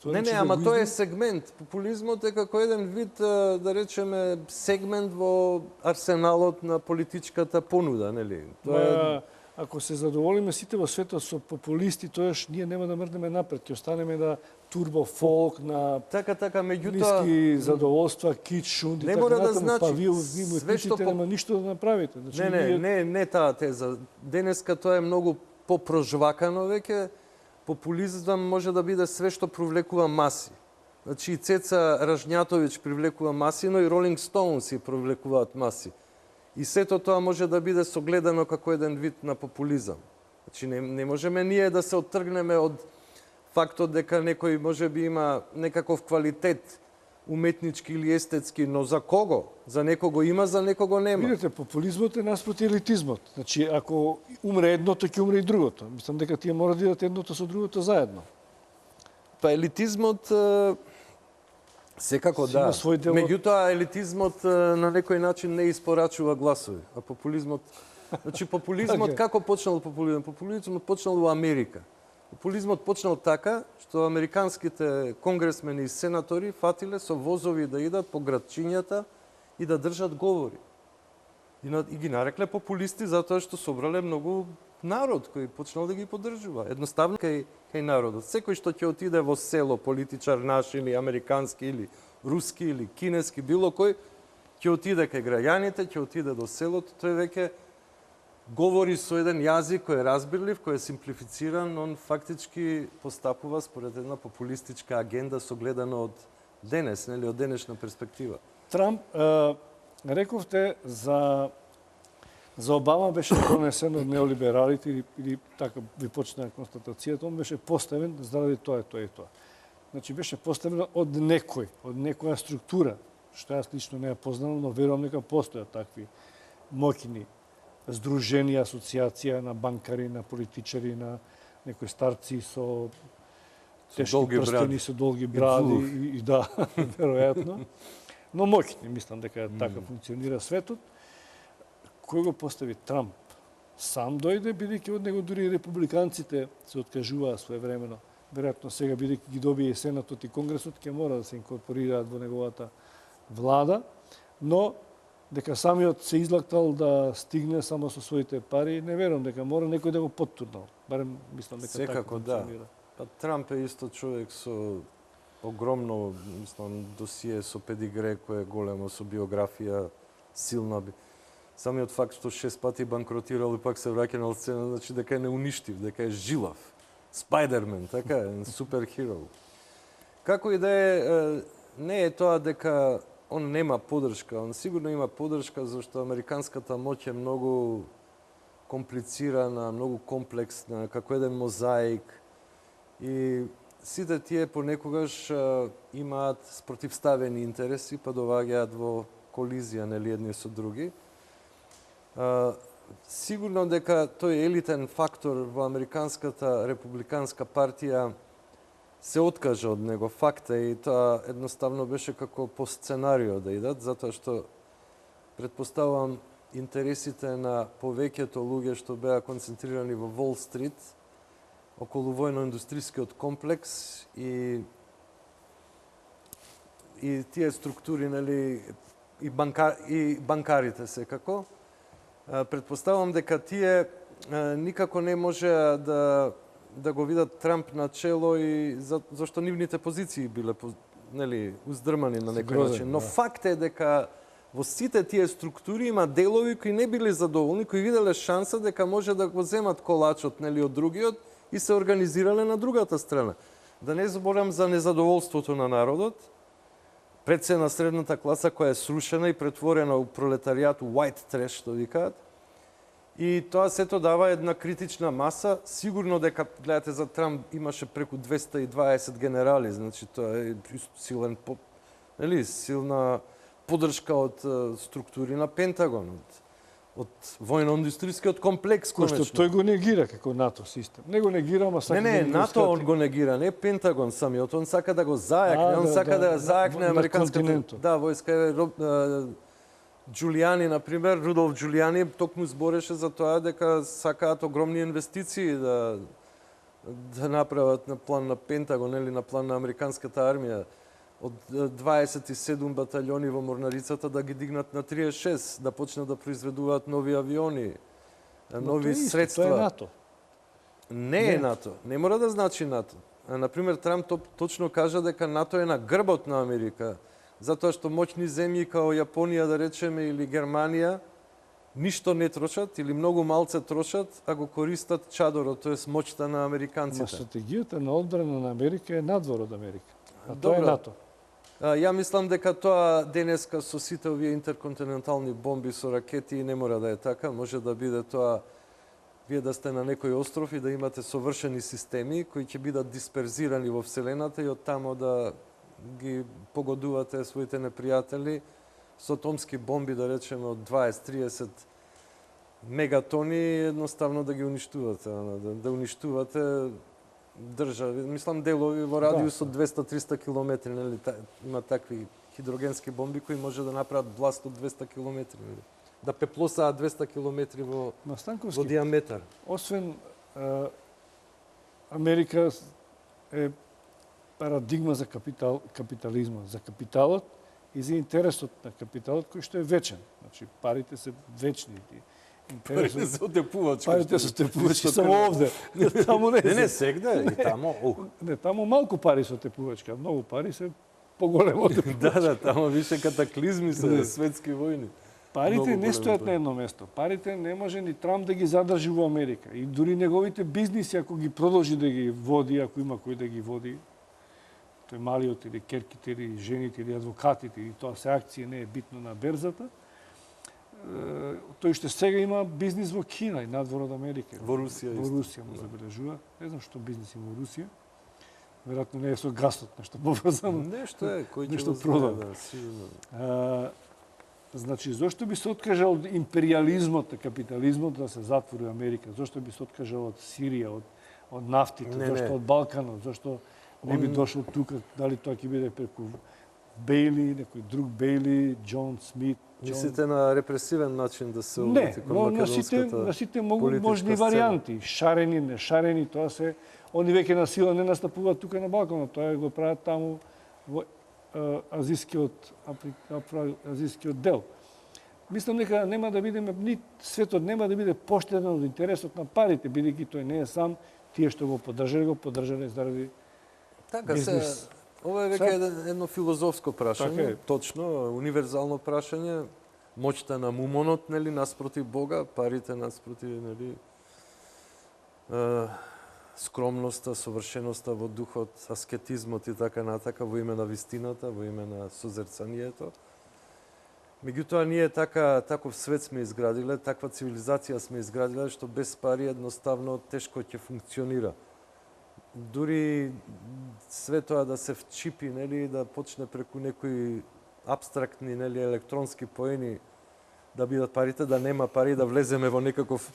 Не, ама тоа е сегмент. Популизмот е како еден вид, да речеме, сегмент во арсеналот на политичката понуда, нели? Тоа е... Ако се задоволиме сите во светот со популисти, тоаш ние нема да мрднеме напред, ќе останеме на турбо фолк, на меѓутоа ниски задоволства, кич, шунди, не мора да значи па вие све нема ништо да направите. Значи, не таа теза. Денеска тоа е многу попрожвакано веќе. Популизам може да биде све што привлекува маси. Значи и Цеца Ражњатовиќ привлекува маси, но и Ролинг Стоунс и привлекуваат маси. И сето тоа може да биде согледано како еден вид на популизам. Значи не можеме ние да се оттргнеме од фактот дека некој може би има некаков квалитет уметнички или естетски, но за кого? За некого има, за некого нема. Видете, популизмот е наспроти елитизмот. Значи, ако умре едното, ќе умре и другото. Мислам дека тие мора да идат едното со другото заедно. Па елитизмот секако да. Меѓутоа елитизмот на некој начин не испорачува гласови, а популизмот, значи популизмот како почнал популизмот? Популизмот почнал во Америка. Популизмот почнал така што американските конгресмени и сенатори фатиле со возови да идат по градчињата и да држат говори. И ги нарекле популисти затоа што собрале многу народ кој почнал да ги поддржува. Едноставно кај народот. Секој што ќе отиде во село, политичар наш или американски или руски или кинески, било кој, ќе отиде кај граѓаните, ќе отиде до селото, тој веќе говори со еден јазик кој е разбирлив, кој е симплифициран, он фактички постапува според една популистичка агенда согледана од денес, нели, од денешна перспектива. Трамп, рековте за Обама беше донесен од неолибералите или така ви почна констатацијата, он беше поставен заради тоа и тоа. Значи беше поставен од некоја структура, што јас лично не ја познавам, но верувам дека постојат такви моќни здруженија, асоциација на банкари, на политичари, на некои старци со тешки прстени, со долги бради и да, веројатно. Но моќни, мислам дека така функционира светот. Кој го постави Трамп? Сам дојде, бидејќи од него дури и републиканците се откажуваа своевремено. Веројатно сега, бидејќи ги добие Сенатот и Конгресот, ќе мора да се инкорпорираат во неговата влада, но дека самиот се излактал да стигне само со своите пари, не верувам дека мора некој да го поттурнал. Барем мислам дека така функционира. Па Трамп е исто човек со огромно, мислам, досие со педигре кој е големо, со биографија силна. Самиот факт што 6 пати банкротирал и пак се враќа на сцена, значи дека е неуништив, дека е жилав. Спайдермен, така е, суперхиро. Како и да е, не е тоа дека он нема поддршка, он сигурно има поддршка зашто американската моќ е многу комплицирана, многу комплексна, како еден мозаик. И сите тие понекогаш имаат спротивставени интереси, па доваѓаат во колизија, нели, едни со други. Сигурно дека тој елитен фактор во американската републиканска партија се откажа од него. Факт е, и тоа едноставно беше како по сценарио да идат, затоа што предпоставувам интересите на повеќето луѓе што беа концентрирани во Волл Стрит, околу војно-индустрискиот комплекс и тие структури, нели, и банкарите секако. Предпоставувам дека тие никако не може да го видат Трамп на чело и зашто нивните позиции биле, нели, уздрмани на некој начин. Но факт е дека во сите тие структури има делови кои не биле задоволни, кои виделе шанса дека може да го земат колачот, нели, од другиот и се организирале на другата страна. Да не зборам за незадоволството на народот, пред се на средната класа која е срушена и претворена у пролетаријат, white trash, што викаат. И тоа сето дава една критична маса. Сигурно дека, гледате, за Трамп имаше преку 220 генерали, значи тоа е силен, нели, силна поддршка од структури на Пентагон, од војно-индустријскиот комплекс Кој што конечно. тој го негира како НАТО систем. Не го негира, ама сака Не, да го НАТО он скрати. го негира, не Пентагон самиот, он сака да го зајакне, он да, сака да да, зајакне на американската континентот. војска. Джулијани, например, Рудолф Джулијани токму збореше за тоа дека сакаат огромни инвестиции да направат на план на Пентагон или на план на американската армија. Од 27 батальони во морнарицата да ги дигнат на 36, да почнат да произведуваат нови авиони, нови средства. Тоа е НАТО. Не е НАТО. Не мора да значи НАТО. Например, Трамп точно кажа дека НАТО е на грбот на Америка, затоа што моćни земји као Јапонија, да речеме, или Германија, ништо не трошат или многу малце трошат, а го користат чадорот, тоест моќта на Ма американците. стратегијата на одбрана на Америка е надвор од Америка. А тоа е НАТО. Ја мислам дека тоа денеска со сите овие интерконтинентални бомби со ракети не мора да е така. Може да биде тоа вие да сте на некој остров и да имате совршени системи кои ќе бидат дисперзирани во Вселената и од тамо да ги погодувате своите непријатели со атомски бомби, да речеме, од 20-30 мегатони, едноставно да ги уништувате, да уништувате држави. Мислам, делови во радиус од 200-300 километри, нели, има такви хидрогенски бомби кои може да направат бласт од 200 километри, нели? Да пеплосаат 200 километри во диаметар. Освен Америка е парадигма за капитализма, за капиталот и за интересот на капиталот кој што е вечен. Значи парите се вечни. Парите се отепувачки. Парите се отепувачки само овде. Таму не. Не, сегде и таму. Не, таму малку пари се отепувачки, а многу пари се поголемо отепувачки. Да, таму више катаклизми се, светски војни. Парите не стојат на едно место. Парите не може ни Трамп да ги задржи во Америка. И дури неговите бизниси, ако ги продолжи да ги води, ако има кој да ги води, тој малиот или керките, или жените, или адвокатите, и тоа се акции, не е битно на берзата, тој што сега има бизнис во Кина и надвор од Америка. Во Русија. Во Русија му забележува. Не знам што бизнис има во Русија. Веројатно не е со гасот, нешто поврзано. Нешто е, кој ќе нешто го продава. знае, да, сигурно. Значи, зошто би се откажал од империализмот, капитализмот да се затвори Америка? Зошто би се откажал од Сирија, од нафтите, зошто од Балканот, зошто не би дошол тука, дали тоа ќе биде преку Бейли, некој друг Бейли, Џон Смит. Мислите на репресивен начин да се уврети кон македонската на сите можни варијанти, шарени, не шарени, тоа се они веќе на сила не настапуваат тука на Балканот, тоа го прават таму во азискиот дел. Мислам дека нема да бидеме, ни светот нема да биде поштеден од интересот на парите, бидејќи тој не е сам, тие што го поддржале заради така бизнес. се. Ова е веќе едно филозофско прашање, точно, универзално прашање, моќта на мумонот, нели, наспроти Бога, парите наспроти, нели, скромноста, совршеноста во духот, аскетизмот и така натака во име на вистината, во име на созерцанието. Меѓутоа ние таков свет сме изградиле, таква цивилизација сме изградиле што без пари едноставно тешко ќе функционира. Дури све тоа да се вчипи, нели, да почне преку некои абстрактни, нели, електронски поени да бидат парите, да нема пари, да влеземе во некаков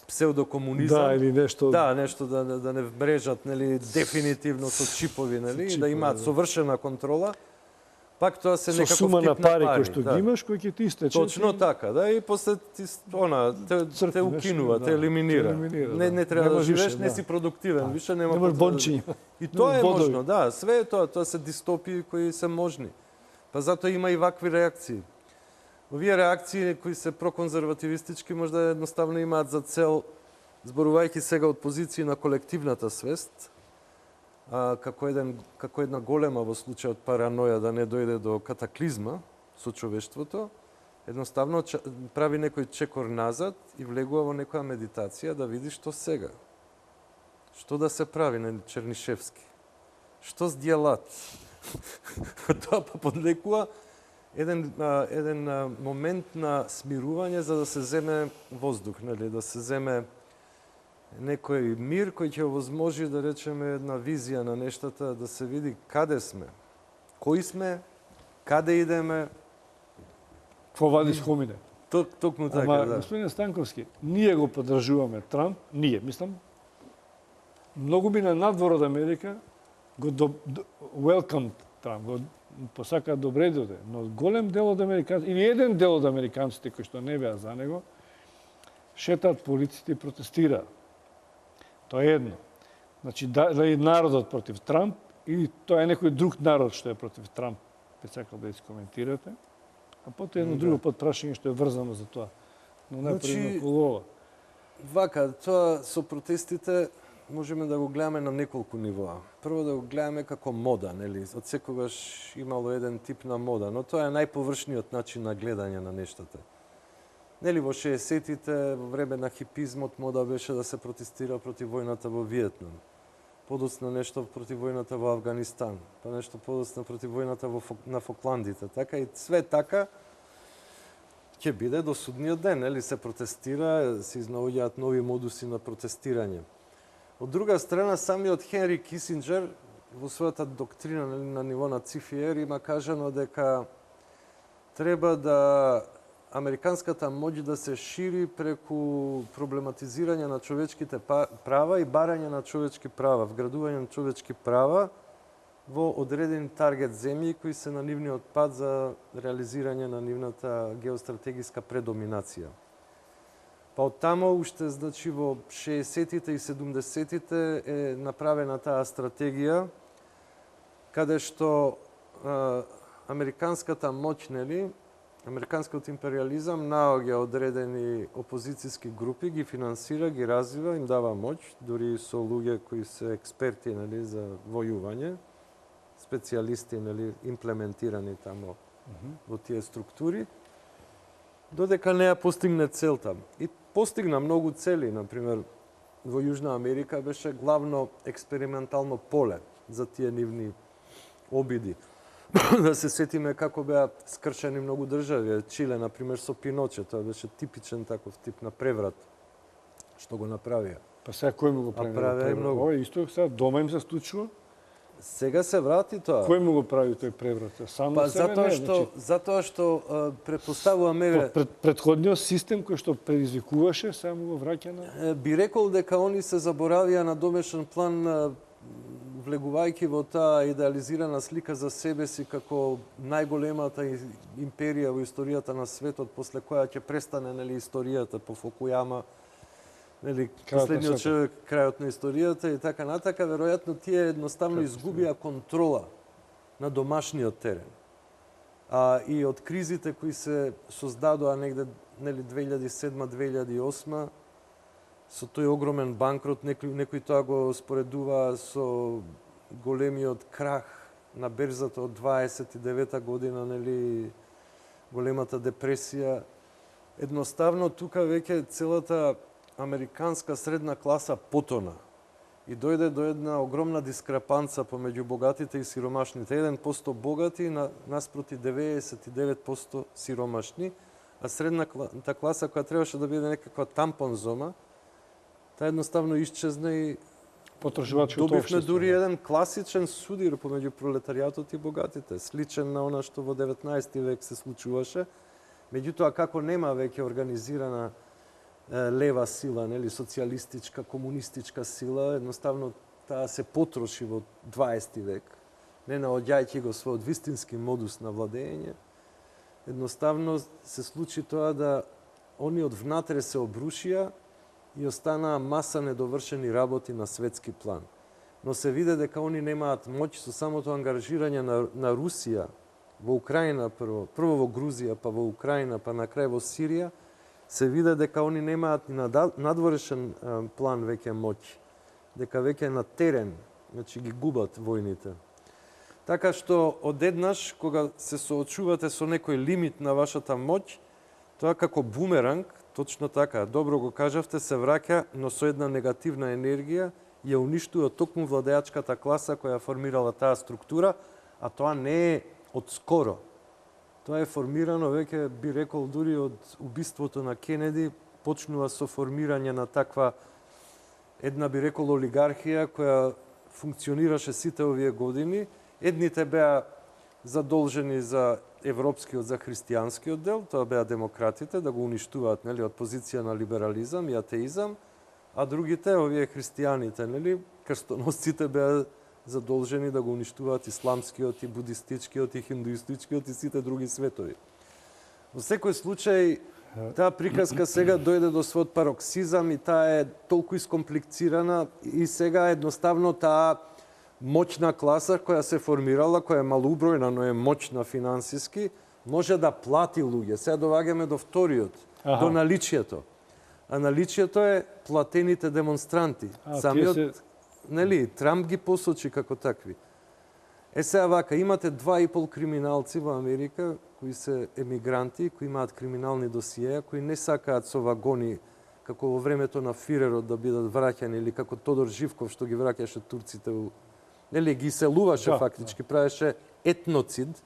псевдокомунизам. Да, или нешто. Да, нешто да не вмрежат, нели, дефинитивно со чипови, нели, да имаат совршена контрола. Пак тоа се некаков сума тип на пари кои што да. ги имаш, кои ќе ти истече. Точно така, да, и после ти те укинува, те елиминира. Не треба да живееш, не си продуктивен, више нема. Немаш бончиња. И тоа е можно, да, све е тоа се дистопии кои се можни. Па затоа има и вакви реакции. Овие реакции кои се проконзервативистички можда едноставно имаат за цел, зборувајќи сега од позиции на колективната свест, како една голема во случајот параноја да не дојде до катаклизма со човештвото, едноставно прави некој чекор назад и влегува во некоја медитација да види што сега. Што да се прави на Чернишевски? Што здјелат? Тоа па подлекува еден момент на смирување за да се земе воздух, нели, да се земе некој мир кој ќе овозможи, да речеме, една визија на нештата, да се види каде сме, кои сме, каде идеме. Кво вадис хомине? Токму така, Ама, да. господин Станковски, ние го поддржуваме Трамп, ние, мислам, многу би на надвор од Америка го welcome Трамп, го посака добре дојде, но голем дел од американците, или еден дел од американците кои што не беа за него, шетаат по улиците и протестираат. Тоа е едно. Значи, дали народот против Трамп или тоа е некој друг народ што е против Трамп, би сакал да искоментирате. А потоа едно друго подпрашање што е врзано за тоа. Но најпрво околу ова. Вака, тоа со протестите можеме да го гледаме на неколку нивоа. Прво да го гледаме како мода, нели? Од секогаш имало еден тип на мода, но тоа е најповршниот начин на гледање на нештата. Нели во 60-тите, во време на хипизмот, мода беше да се протестира против војната во Виетнам. Подоцна нешто против војната во Афганистан, па нешто подоцна против војната на Фокландите. Така и све така ќе биде до судниот ден, нели? Се протестира, се изнаоѓаат нови модуси на протестирање. Од друга страна, самиот Хенри Кисинџер во својата доктрина на ниво на Цифиер има кажано дека треба да американската моќ да се шири преку проблематизирање на човечките права и барање на човечки права, вградување на човечки права во одредени таргет земји кои се на нивниот пат за реализирање на нивната геостратегиска предоминација. Па од тамо уште, значи, во 60-тите и 70-тите е направена таа стратегија, каде што американската моќ, нели, американскиот империализам наоѓа одредени опозицијски групи, ги финансира, ги развива, им дава моќ, дури со луѓе кои се експерти, нели, за војување, специјалисти, нели, имплементирани тамо во тие структури, додека не ја постигне целта. И постигна многу цели, например, во Јужна Америка беше главно експериментално поле за тие нивни обиди. Да се сетиме како беа скршени многу држави. Чиле, например, со Пиноче, тоа беше типичен таков тип на преврат, што го направија. Па сега кој му го прави? Многу. Ова исто сега дома им се случува? Сега се врати тоа. Кој му го прави тој преврат? Сам на себе не? Затоа што претпоставуваме предходниот систем кој што предизвикуваше само го враќа на... Би рекол дека они се заборавија на домешен план, влегувајќи во таа идеализирана слика за себе си како најголемата империја во историјата на светот, после која ќе престане, нели, историјата по Фукујама, нели, последниот човек, крајот на историјата и така натака, веројатно тие едноставно изгубија контрола на домашниот терен. И од кризите кои се создадоа негде, нели, 2007-2008, со тој огромен банкрот, некои тоа го споредува со големиот крах на берзата од 29-та година, нели, големата депресија. Едноставно тука веќе целата американска средна класа потона и дојде до една огромна дискрепанца помеѓу богатите и сиромашните. 1% богати наспроти 99% сиромашни, а средната класа која требаше да биде некаква тампон зона, таа едноставно исчезна и добивме дури еден класичен судир помеѓу пролетаријатот и богатите, сличен на она што во 19 век се случуваше. Меѓутоа, како нема веќе организирана лева сила, нели, социјалистичка, комунистичка сила, едноставно таа се потроши во 20 век, не наоѓајќи го својот вистински модус на владење. Едноставно се случи тоа да они од внатре се обрушија и останаа маса недовршени работи на светски план. Но се виде дека они немаат моќ со самото ангажирање на Русија во Украина прво во Грузија, па во Украина, па на крај во Сирија, се виде дека они немаат ни надворешен план веќе моќ, дека веќе на терен, значи ги губат војните. Така што одеднаш, кога се соочувате со некој лимит на вашата моќ, тоа како бумеранг, точно така, добро го кажавте, се враќа, но со една негативна енергија ја уништува токму владеачката класа која формирала таа структура, а тоа не е од скоро. Тоа е формирано веќе, би рекол, дури од убиството на Кенеди, почнува со формирање на таква една, би рекол, олигархија која функционираше сите овие години. Едните беа задолжени за европскиот, за христијанскиот дел, тоа беа демократите, да го уништуваат, нели, од позиција на либерализам и атеизам, а другите, овие христијаните, нели, крстоносците беа задолжени да го уништуваат исламскиот, и будистичкиот, и хиндуистичкиот, и сите други светови. Во секој случај, таа приказка сега дојде до својот пароксизам и таа е толку искомплицирана и сега едноставно таа моќна класа која се формирала, која е малоубројна, но е моќна финансиски, може да плати луѓе. Сега доваѓаме до вториот, до наличието. А наличието е платените демонстранти. Самиот, нели, Трамп ги посочи како такви. Сега вака, имате 2,5 криминалци во Америка, кои се емигранти, кои имаат криминални досиеја, кои не сакаат со вагони, како во времето на Фирерот да бидат враќани, или како Тодор Живков што ги враќаше турците, нели, ги селуваше фактички, правеше етноцид,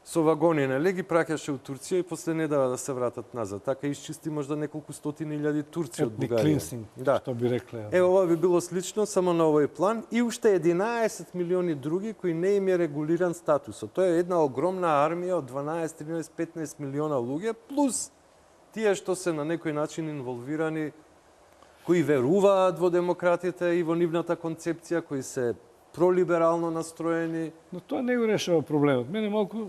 со вагони, нели, ги праќаше у Турција и после не дава да се вратат назад. Така исчисти можда неколку стотини илјади турци од Бугарија. Клинсинг, што би рекле. Ова би било слично, само на овој план. И уште 11 милиони други кои не им е регулиран статусот. Тоа е една огромна армија од 12, 13, 15 милиона луѓе, плюс тие што се на некој начин инволвирани, кои веруваат во демократите и во нивната концепција, кои се пролиберално настроени. Но тоа не го решава проблемот. Мене малку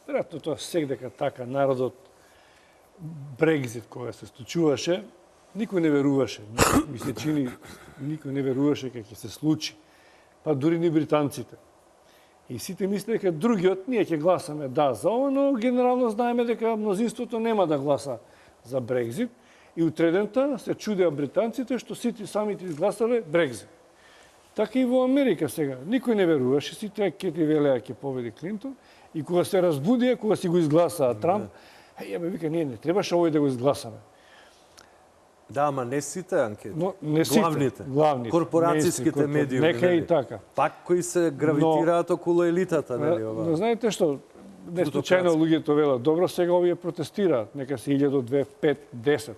веројатно тоа сегдека така народот Брекзит кога се случуваше, никој не веруваше. Ми се чини никој не веруваше дека ќе се случи. Па дури ни британците. И сите мислеа дека другиот ние ќе гласаме да за ова, но генерално знаеме дека мнозинството нема да гласа за Брекзит. И утредента се чудеа британците што сите самите изгласале Брекзит. Така и во Америка сега. Никој не веруваше, сите ќе ти велеа ќе победи Клинтон. И кога се разбудија, кога си го изгласаа Трамп, јабе вика, ние не требаше овој да го изгласаме. Да, ама не сите анкети. Но не сите, главните. Корпорацијските медиуми. Нека и така. Пак кои се гравитираат околу елитата, нели ова? Но знаете што, не случајно луѓето велат, добро сега овие протестираат, нека се 1000, 2, 5, 10.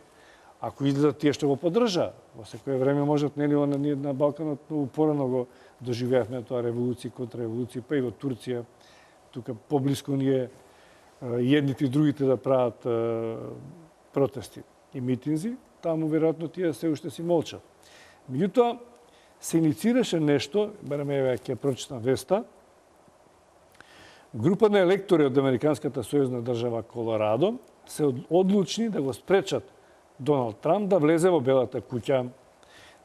Ако изгледат тие што го поддржаа, во секое време можат, нели, ние на Балканот упорано го доживеавме тоа револуција контра револуција, па и во Турција, тука поблиско ние едните и другите да прават протести и митинзи, таму веројатно тие се уште си молчат. Меѓутоа, се иницираше нешто, барем еве ќе прочитам веста, група на електори од Американската сојузна држава Колорадо се одлучни да го спречат Доналд Трамп да влезе во Белата куќа.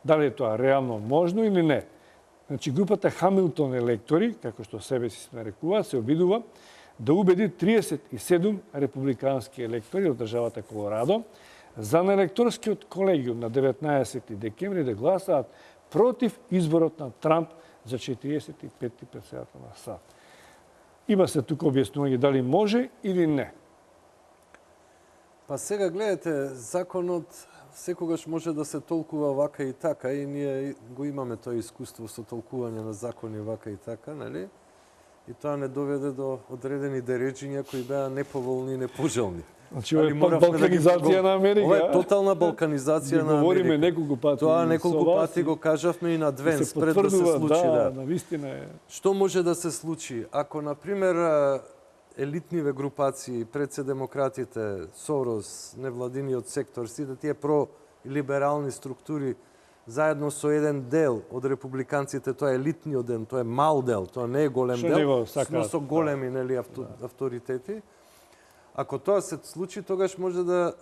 Дали е тоа реално можно или не? Значи, групата Хамилтон електори, како што себе си се нарекуваат, се обидува да убеди 37 републикански електори од државата Колорадо за на електорскиот колегиум на 19 декември да гласаат против изборот на Трамп за 45-ти председател на САД. Има се тука објаснување дали може или не. Па сега гледате, законот секогаш може да се толкува вака и така и ние го имаме тоа искуство со толкување на закони вака и така, нели? И тоа не доведе до одредени дереджиња кои беа неповолни и непожелни. Значи, ова е балканизација на Америка. Ова е тотална балканизација на Америка. Говориме неколку пати. Тоа неколку пати го кажавме и на Двенс пред да се случи. Да, навистина е. Што може да се случи? Ако, например, елитниве групации, пред се демократите, Сорос, невладиниот сектор, сите тие пролиберални структури, заедно со еден дел од републиканците, тоа е елитниот дел, тоа е мал дел, тоа не е голем дел, но со големи нели, авторитети. Ако тоа се случи, тогаш може да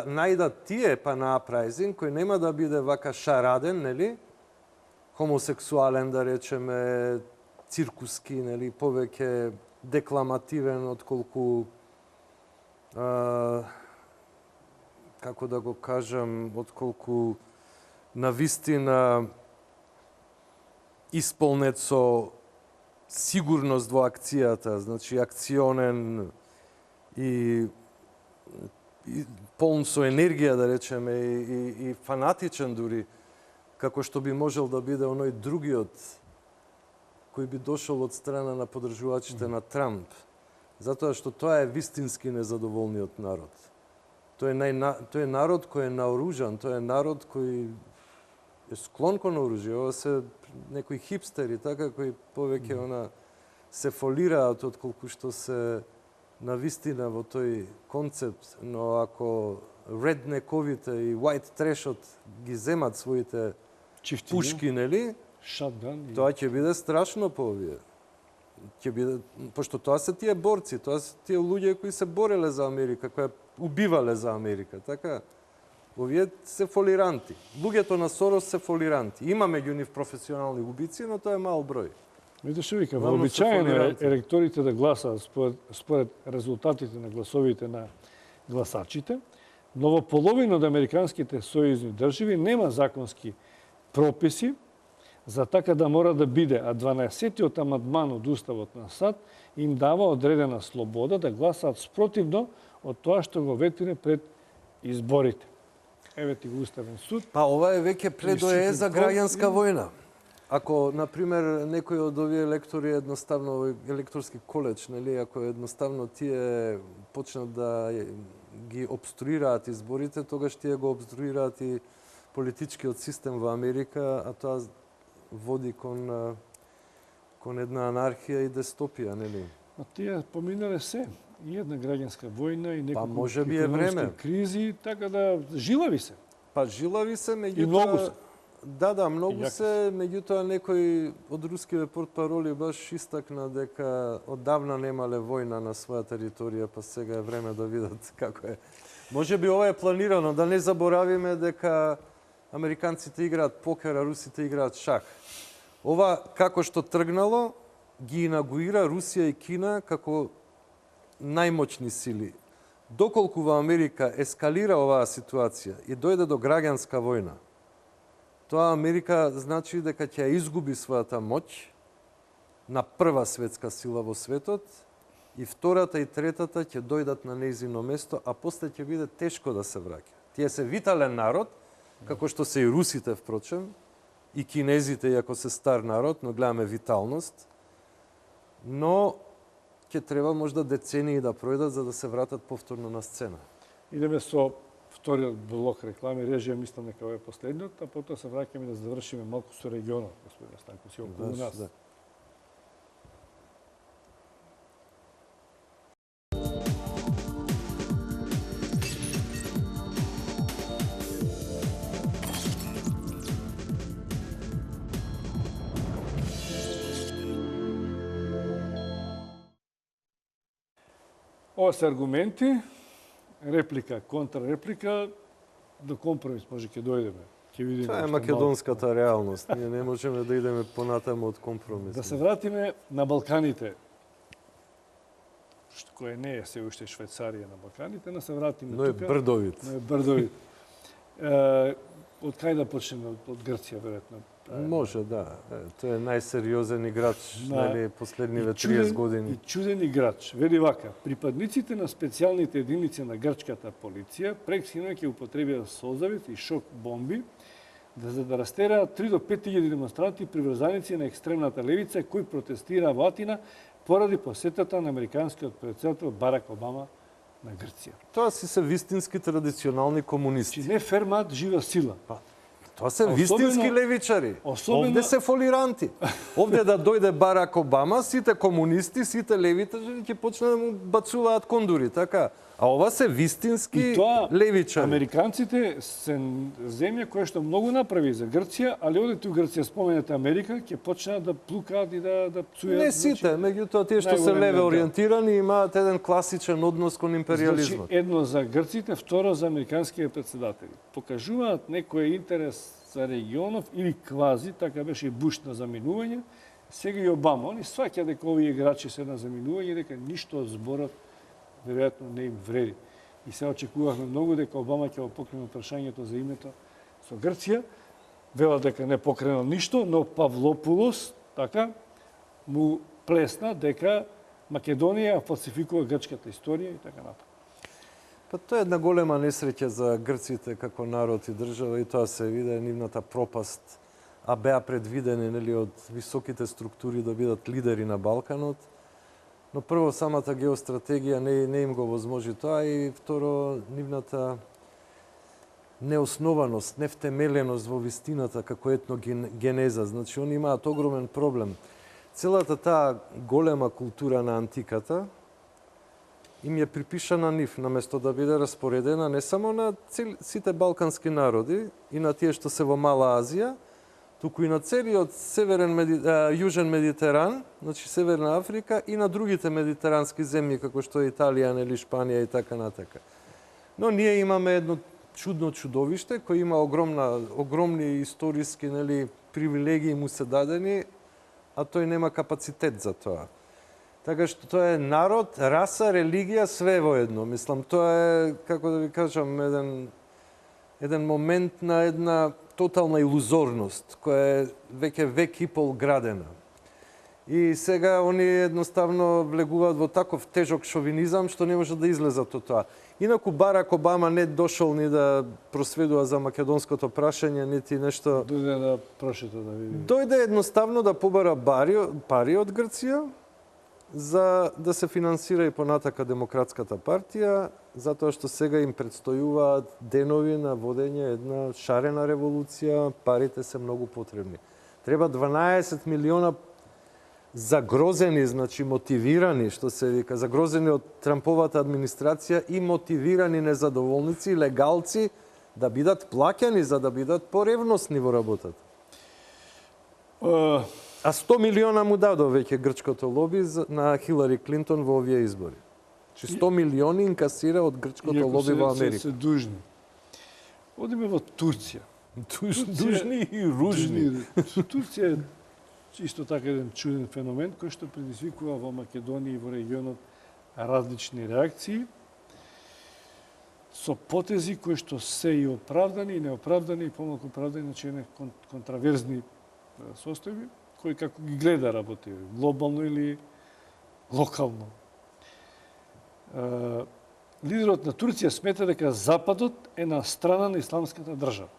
најдат тие па на апрайзинг, кој нема да биде вака шараден, нели, хомосексуален, да речеме, циркуски, нели, повеќе декламативен, отколку, како да го кажам, отколку навистина исполнет со сигурност во акцијата, значи акционен и полн со енергија, да речеме, и фанатичен дури, како што би можел да биде оној другиот кој би дошол од страна на поддржувачите на Трамп, затоа што тоа е вистински незадоволниот народ. Тој е народ кој е наоружан, тој е народ кој склон кон оружје. Ова се некои хипстери, така, кои повеќе се фолираат отколку што се навистина во тој концепт, но ако реднековите и white trashот ги земат своите пушки, нели? Тоа ќе биде страшно по овие. Ќе биде, пошто тоа се тие борци, тоа се тие луѓе кои се бореле за Америка, кои убивале за Америка, така? Овие се фолиранти. Луѓето на Сорос се фолиранти. Има меѓу нив професионални убици, но тоа е мал број. Видите што вика, вообичаено е електорите да гласаат според резултатите на гласовите на гласачите, но во половина од американските сојузни држави нема законски прописи за така да мора да биде, а 12-тиот амандман од Уставот на САД им дава одредена слобода да гласаат спротивно од тоа што го ветине пред изборите. Еве ти го Уставен суд. Па ова е веќе предое за граѓанска војна. Ако, например, некој од овие лектори едноставно, електорски коледж, нели, ако едноставно тие почнат да ги обструираат изборите, тогаш тие го обструираат и политичкиот систем во Америка, а тоа води кон една анархија и дистопија, нели? А тие поминале се. И една граѓанска војна, и неколку економски кризи, така да жилави се. Па жилави се, меѓутоа... И многу се. Да, многу се, меѓутоа некој од рускиве портпароли баш истакна дека оддавна немале војна на своја територија, па сега е време да видат како е. Може би ова е планирано, да не заборавиме дека американците играат покер, а русите играат шах. Ова, како што тргнало, ги инаугурира Русија и Кина како најмоćни сили. Доколку во Америка ескалира оваа ситуација и дојде до граѓанска војна, тоа Америка значи дека ќе изгуби својата моќ на прва светска сила во светот и втората и третата ќе дојдат на нејзино место, а после ќе биде тешко да се враќа. Тие се витален народ, како што се и русите впрочем, и кинезите, иако се стар народ, но гледаме виталност, но ќе треба можда децении да пројдат за да се вратат повторно на сцена. Идеме со вториот блок реклами, режија мислам дека ова е последниот, а потоа се враќаме да завршиме малку со регионот, господин Станко, си околу нас. Да. Ова се аргументи, реплика, контрреплика, до компромис може ќе дојдеме. Ќе видиме. Тоа е македонската реалност. Ние не можеме да идеме понатаму од компромис. Да се вратиме на Балканите. Кој не е се уште Швајцарија на Балканите, но се вратиме тука. Но е брдовит. Но е брдовит. Од кај да почнеме? Од Грција, веројатно. Може, да. Тој е најсериозен играч, нели, последниве 30 години. И чуден играч. Вели вака, припадниците на специјалните единици на грчката полиција прек синој ќе употребија созавит и шок бомби за да растераат 3 до 5.000 демонстранти и приврзаници на екстремната левица кои протестираа во Атина поради посетата на американскиот претседател Барак Обама на Грција. Тоа си се вистински традиционални комунисти. Не фермат жива сила. Тоа се вистински левичари. Овде се фолиранти. Овде да дојде Барак Обама, сите комунисти, сите левите ќе почнат да му бацуваат кондури, така? А ова се вистински левичари. Американците се земја која што многу направи за Грција, али одете у Грција, споменете Америка, ќе почнат да плукаат и да пцујат. Не сите, меѓутоа тие што се леве ориентирани имаат еден класичен однос кон империализмот. Значи, едно за грците, второ за американските председатели. Покажуваат некој интерес за регионов или квази, така беше и Буш на заминување, сега и Обама. Они сваќа дека овие играчи се на заминување, дека ништо од зборот веројатно не им вреди. И се очекувавме многу дека Обама ќе го покрене прашањето за името со Грција. Велат дека не покренал ништо, но Павлопулос така му плесна дека Македонија фалсификува грчката историја и така натаму. Па тоа е една голема несреќа за грците како народ и држава и тоа се виде нивната пропаст, а беа предвидени нели од високите структури да бидат лидери на Балканот. Но прво самата геостратегија не им го возможи тоа и второ нивната неоснованост, невтемеленост во вистината како етногенеза. Значи, они имаат огромен проблем. Целата таа голема култура на антиката им е припишана нив, наместо да биде распоредена не само на сите балкански народи и на тие што се во Мала Азија, туку и на целиот јужен Медитеран, значи Северна Африка, и на другите медитерански земји, како што е Италија, нели, Шпанија и така натака. Но ние имаме едно чудно чудовиште кој има огромни историски, нели, привилегии му се дадени, а тој нема капацитет за тоа. Така што тоа е народ, раса, религија, све во едно. Мислам, тоа е, како да ви кажам, еден момент на една тотална илузорност, која е веќе век и пол градена. И сега они едноставно влегуваат во таков тежок шовинизам, што не може да излезат од тоа. Инаку Барак Обама не дошол ни да просведува за македонското прашање, нити нешто... Дојде да прошета да види. Дојде едноставно да побара пари од Грција, за да се финансира и понатака Демократската партија, затоа што сега им предстојуваат денови на водење една шарена револуција, парите се многу потребни. Треба 12 милиона загрозени, значи мотивирани, што се вика, загрозени од Трамповата администрација и мотивирани незадоволници, легалци, да бидат плаќани за да бидат поревностни во работата. А 100 милиона му дадо веќе грчкото лоби на Хилари Клинтон во овие избори. Че 100 милиони инкасира од грчкото лоби во Америка. Се дужни. Одиме во Турција. Дужни и ружни. Турција е исто така еден чуден феномен кој што предизвикува во Македонија и во регионот различни реакции со потези кои што се и оправдани и неоправдани и помалку оправдани, значи не контраверзни состојби, кои како ги гледа работи, глобално или локално. Лидерот на Турција смета дека Западот е на страна на исламската држава.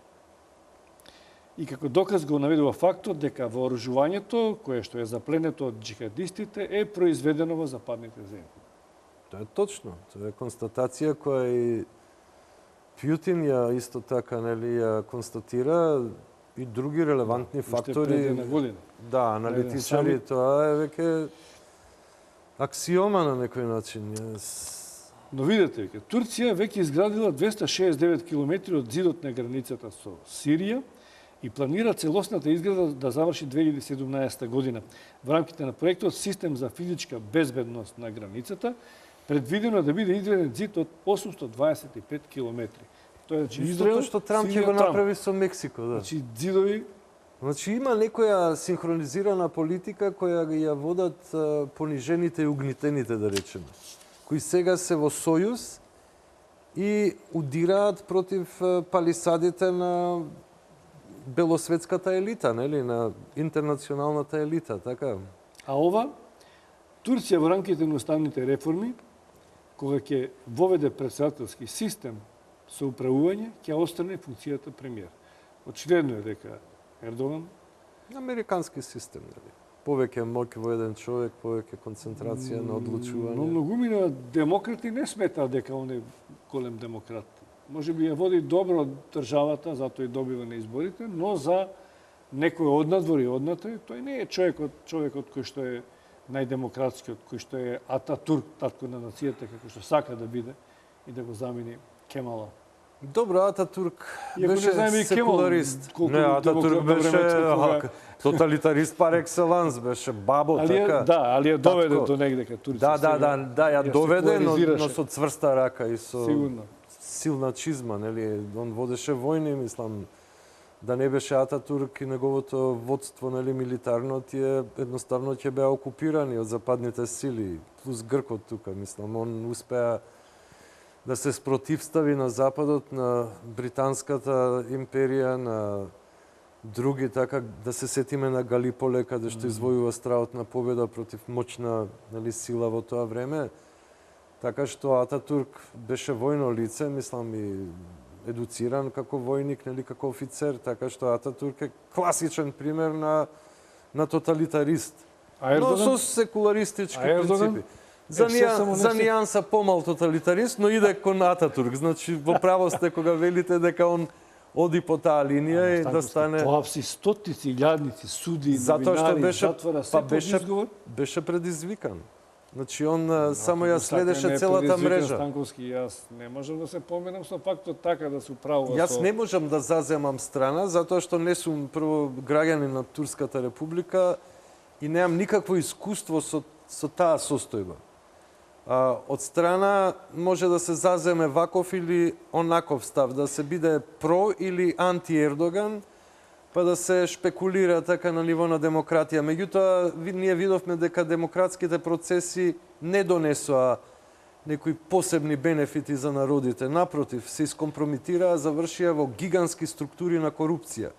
И како доказ го наведува фактот дека вооружувањето, кое што е запленето од джихадистите, е произведено во западните земји. Тоа е точно. Тоа е констатација која и Пјутин ја исто така, нели, ја констатира, и други релевантни фактори. Да, аналитичари, тоа е веќе аксиома на некој начин. Но видете, Турција веќе изградила 269 километри од зидот на границата со Сирија и планира целосната изграда да заврши 2017 година. Во рамките на проектот Систем за физичка безбедност на границата, предвидено да биде изграден зид од 825 километри. Тоа е Израел, што Трамп ќе го направи со Мексико, да. Значи зидови. Значи има некоја синхронизирана политика која ја водат понижените и угнетените, да речеме, кои сега се во сојуз и удираат против палисадите на белосветската елита, нели, на интернационалната елита, така. А ова, Турција во рамките на уставните реформи, кога ќе воведе председателски систем со управување, ќе острани функцијата премиер. Очигледно е дека Ердоган... Американски систем, нели? Повеќе моќ во еден човек, повеќе концентрација на одлучување. Но многумина демократи не сметаат дека он е голем демократ. Може би ја води добро државата, затоа и добива на изборите, но за некој однадвор и однатре, тој не е човекот кој што е најдемократскиот, кој што е Ататурк, татко на нацијата, како што сака да биде и да го замени Кемала. Добро, Ататурк беше секуларист. Не, Ататурк беше тоталитарист пар екселанс, беше бабо, така. Да, али ја доведе до негде кај Турција. Да, ја доведе, но со цврста рака и со силна чизма, нели? Он водеше војни, мислам, да не беше Ататурк и неговото водство, нели, милитарно, тие едноставно ќе беа окупирани од западните сили, плюс Гркот тука, мислам, он успеа да се спротивстави на Западот, на Британската империја, на други, така, да се сетиме на Галиполе, каде што извојува страотна победа против моćна, нели, сила во тоа време. Така што Ататурк беше војно лице, мислам, и едуциран како војник, нели, како офицер, така што Ататурк е класичен пример на тоталитарист. Но со секуларистички принципи. За нијанса помал тоталитарист, но иде кон Ататурк. Значи, во право сте кога велите дека он оди по таа линија и да стане... Тоа си стотици, илјадници, суди, затоа што новинари, беше, затвора, беше предизвикан. Значи, он само ја следеше целата мрежа. Станковски, јас не можам да се поменам со фактот така да се управува Јас не можам да заземам страна, затоа што не сум прво граѓанин на Турската република и немам никакво искуство со таа состојба. Од страна може да се заземе ваков или онаков став, да се биде про или анти Ердоган, па да се шпекулира така на ниво на демократија. Меѓутоа, ние видовме дека демократските процеси не донесоа некои посебни бенефити за народите. Напротив, се искомпрометираа, завршија во гигантски структури на корупција.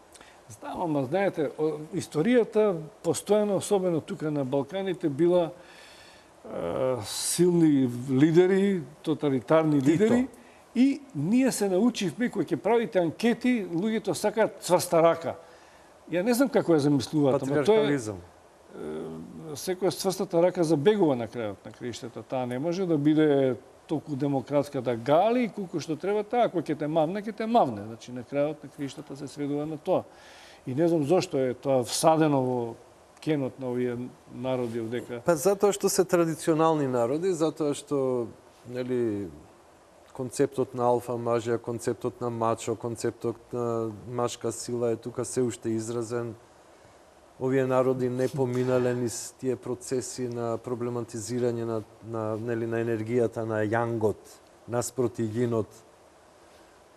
Знам, ама знаете, историјата постојано, особено тука на Балканите, била силни лидери, тоталитарни лидери, и ние се научивме, кој ќе правите анкети, луѓето сакаат цврста рака. Ја не знам како ја замислуваат, ама тоа е секоја цврстата рака забегува на крајот на краиштата. Таа не може да биде толку демократска да гали, колку што треба таа, кој ќе те мавне, ќе те мавне. Значи, на крајот на краиштата се сведува на тоа. И не знам зошто е тоа всадено во кенот на овие народи овдека. Па затоа што се традиционални народи, затоа што нели концептот на алфа мажја, концептот на мачо, концептот на машка сила е тука се уште изразен. Овие народи не поминале низ тие процеси на проблематизирање на енергијата на јангот, наспроти јинот,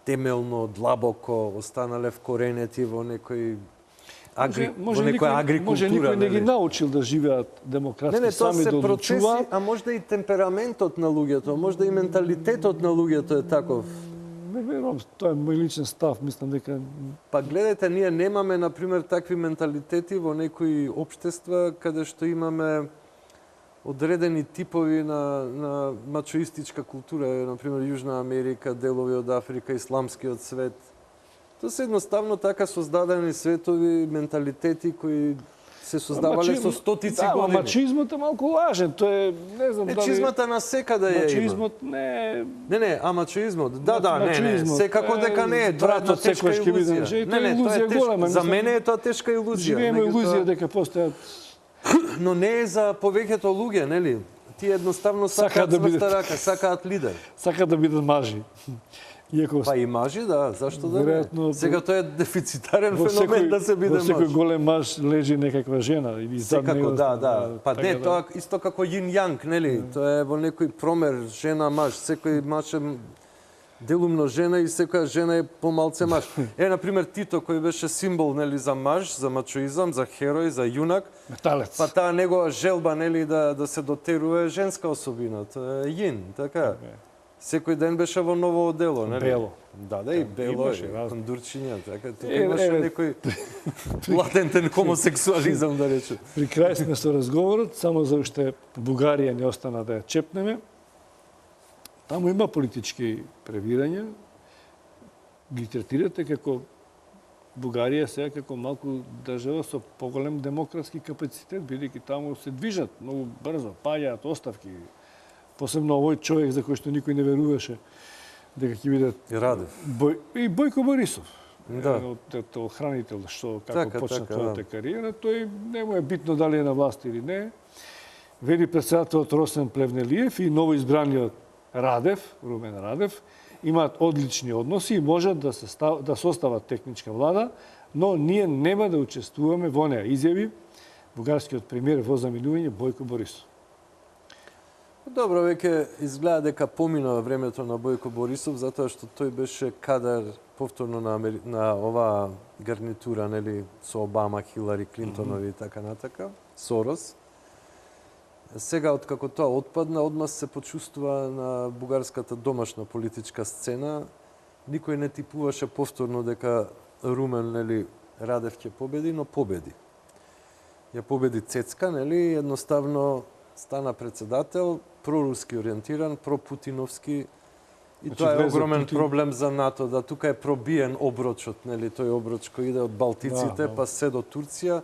темелно, длабоко, останале вкоренети во некој агрикултура. Може никој не ги научил да живеат демократски, сами да одлучуваат. А можда и темпераментот на луѓето, можда и менталитетот на луѓето е таков. Не верувам, тоа е мој личен став, мислам дека... Па гледате, ние немаме, например, такви менталитети во некои општества каде што имаме одредени типови на мачоистичка култура, например, Јужна Америка, делови од Африка, исламскиот свет. Тоа се едноставно така создадени светови, менталитети кои се создавале со стотици години. Мачизмот е малку лажен, тоа е, не знам дали... Мачизмата на секаде е има. Мачизмот не... Не, мачизмот, не, секако дека не е, тоа е тешка илузија. Не, тоа е голема. За мене е тоа тешка илузија. Живееме илузија дека постојат... Но не е за повеќето луѓе, нели? Тие едноставно сакаат цврста рака, сакаат лидер. Сакаат да бидат мажи. Па и мажи, да, зашто да не? Сега тоа е дефицитарен феномен да се биде маж. Во секој голем маж лежи некаква жена. Секако, да. Па не, тоа исто како јин-јанг, нели? Тоа е во некој промер жена-маж. Секој маж е делумно жена и секоја жена е помалце маж. Например, Тито, кој беше символ, нели, за маж, за мачоизам, за херој, за јунак. Металец. Па таа негова желба, нели, да се дотерува е женска особина. Тоа е јин, така. Секој ден беше во ново одело, нели? Бело. Да, и бело е, кондурчиња, така. Тука имаше некој латентен хомосексуализам, да речем. При крај сме со разговорот, само за уште Бугарија не остана да ја чепнеме. Таму има политички превирања. Ги третирате како Бугарија сега како малку држава со поголем демократски капацитет, бидејќи таму се движат многу брзо, паѓаат оставки. Посебно овој човек за кој што никој не веруваше дека ќе биде Радев. И Бојко Борисов. Да. Од охранител што како почна твојата кариера, тој не му е битно дали е на власт или не. Вели претседателот Росен Плевнелиев и новоизбраниот Радев, Румен Радев, имаат одлични односи и можат да состават техничка влада, но ние нема да учествуваме во неа, изјави бугарскиот премиер во заминување Бојко Борисов. Добро, веќе изгледа дека помина времето на Бојко Борисов, затоа што тој беше кадар повторно на оваа гарнитура, нели, со Обама, Хилари Клинтонови и така натака, Сорос. Сега, откако тоа отпадна, одма се почувствува на бугарската домашна политичка сцена. Никој не типуваше повторно дека Румен, нели, Радев ќе победи, но победи. Ја победи Цецка, нели, едноставно стана председател, проруски ориентиран, пропутиновски. И тоа е огромен проблем за НАТО, да тука е пробиен оброчот, нели, тој оброч кој иде од Балтиците, па се до Турција.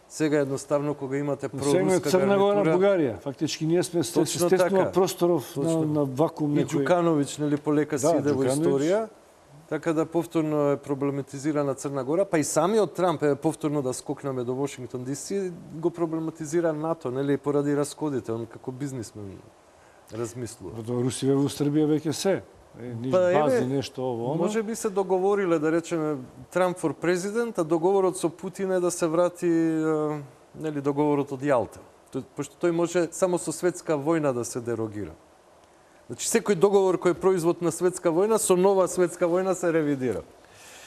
Сега едноставно кога имате Сега е проруска Црна Гора, гарнитура, Бугарија. Фактички ние сме Точно естествено така. просторов Точно. на вакуум и некој. Ѓукановиќ, нели, полека си Да, иде во Ѓукановиќ. историја, така да повторно е проблематизирана Црна Гора, па и самиот Трамп е повторно да скокнеме до Вашингтон ДС, го проблематизира НАТО, нели, поради расходите, он како бизнисмен размислува. До Русија во Србија веќе се. Ниш Па, еве, бази нешто ово. Може би се договориле, да речеме, Трамп for президент, а договорот со Путин е да се врати нели, договорот од Јалта. Пошто тој може само со светска војна да се дерогира. Значи, секој договор кој е производ на светска војна, со нова светска војна се ревидира.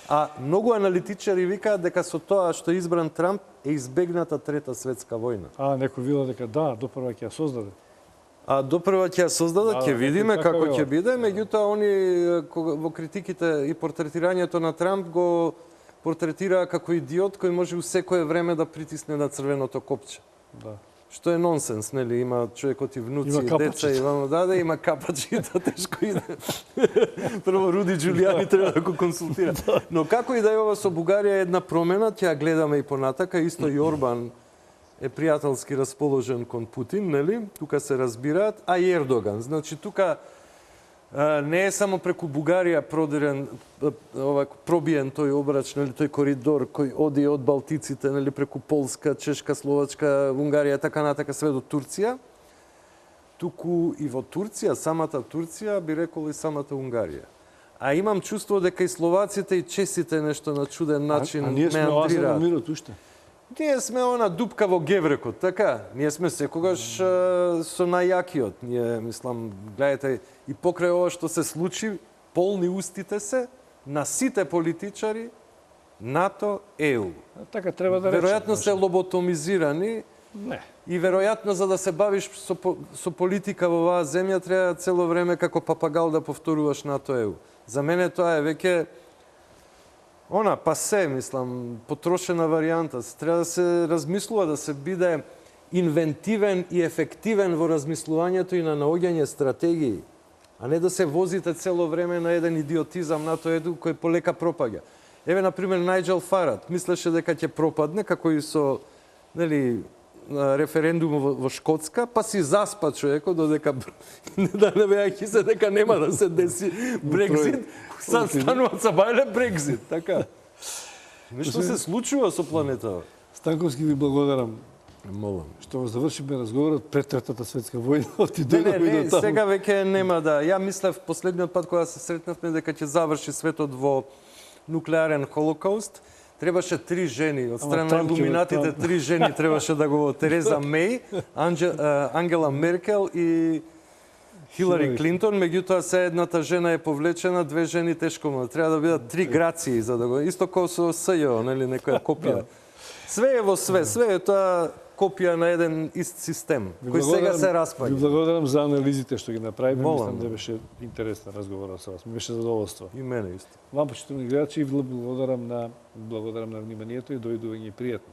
А многу аналитичари викаат дека со тоа што е избран Трамп е избегната трета светска војна. Некој вила дека да, допрва ќе ја создаде. А допрва ќе ја создаде, ќе видиме така како е, ќе биде, меѓутоа они во критиките и портретирањето на Трамп го портретира како идиот кој може у секое време да притисне на црвеното копче. Да. Што е нонсенс, нели? Има човекот и внуци, Има и деца, и има капачи, и тоа тешко иде. Прво Руди Џулијани треба да го консултира. Но како и да е ова со Бугарија е една промена, ќе ја гледаме и понатака, исто и Орбан е пријателски расположен кон Путин, нели? Тука се разбираат, а и Ердоган. Значи тука не е само преку Бугарија пробиен тој обрач, нели, тој коридор кој оди од Балтиците, нели, преку Полска, Чешка, Словачка, Унгарија, така натака све до Турција. Туку и во Турција, самата Турција, би рекол и самата Унгарија. А имам чувство дека и словаците и чесите нешто на чуден начин ние сме оаза на мирот уште. Ние сме она дупка во геврекот, така? Ние сме секогаш со најакиот. Ние, мислам, гледате, и покрај ова што се случи, полни устите се на сите политичари, НАТО, ЕУ. Така треба да речем. Веројатно се лоботомизирани. Не. И веројатно за да се бавиш со политика во оваа земја треба цело време како папагал да повторуваш НАТО, ЕУ. За мене тоа е веќе пасе, мислам, потрошена варијанта. Треба да се размислува, да се биде инвентивен и ефективен во размислувањето и на наоѓање стратегии, а не да се возите цело време на еден идиотизам НАТО ЕУ кој полека пропаѓа. Еве, например, Најџел Фарад мислеше дека ќе пропадне, како и со, нели, референдум во Шкотска, па си заспа човекот додека да не беајќи се дека нема да се деси Брекзит, сад станува цабајле Брекзит, така. Нешто се случува со планетава. Станковски ви благодарам. Молам. Што завршиме разговорот пред Третата светска војна. Не, сега веќе нема да. Ја мислев последниот пат кога се сретнавме дека ќе заврши светот во нуклеарен холокауст. Требаше 3 жени, од страна на илуминатите 3 жени требаше да го Тереза Меј, Ангела Меркел и Хилари Клинтон, меѓутоа се едната жена е повлечена, 2 жени тешко му. Треба да бидат 3 грации за да го... Исто како со СЈО, нели, некоја копија. Све е во све е тоа копија на еден ист систем, кој сега се распаѓа. Ви благодарам за анализите што ги направиме. Молам. Мислам да беше интересен разговор со вас. Ми беше задоволство. И мене исто. Вам, почитувани гледачи, благодарам на вниманието и дојдување пријатно.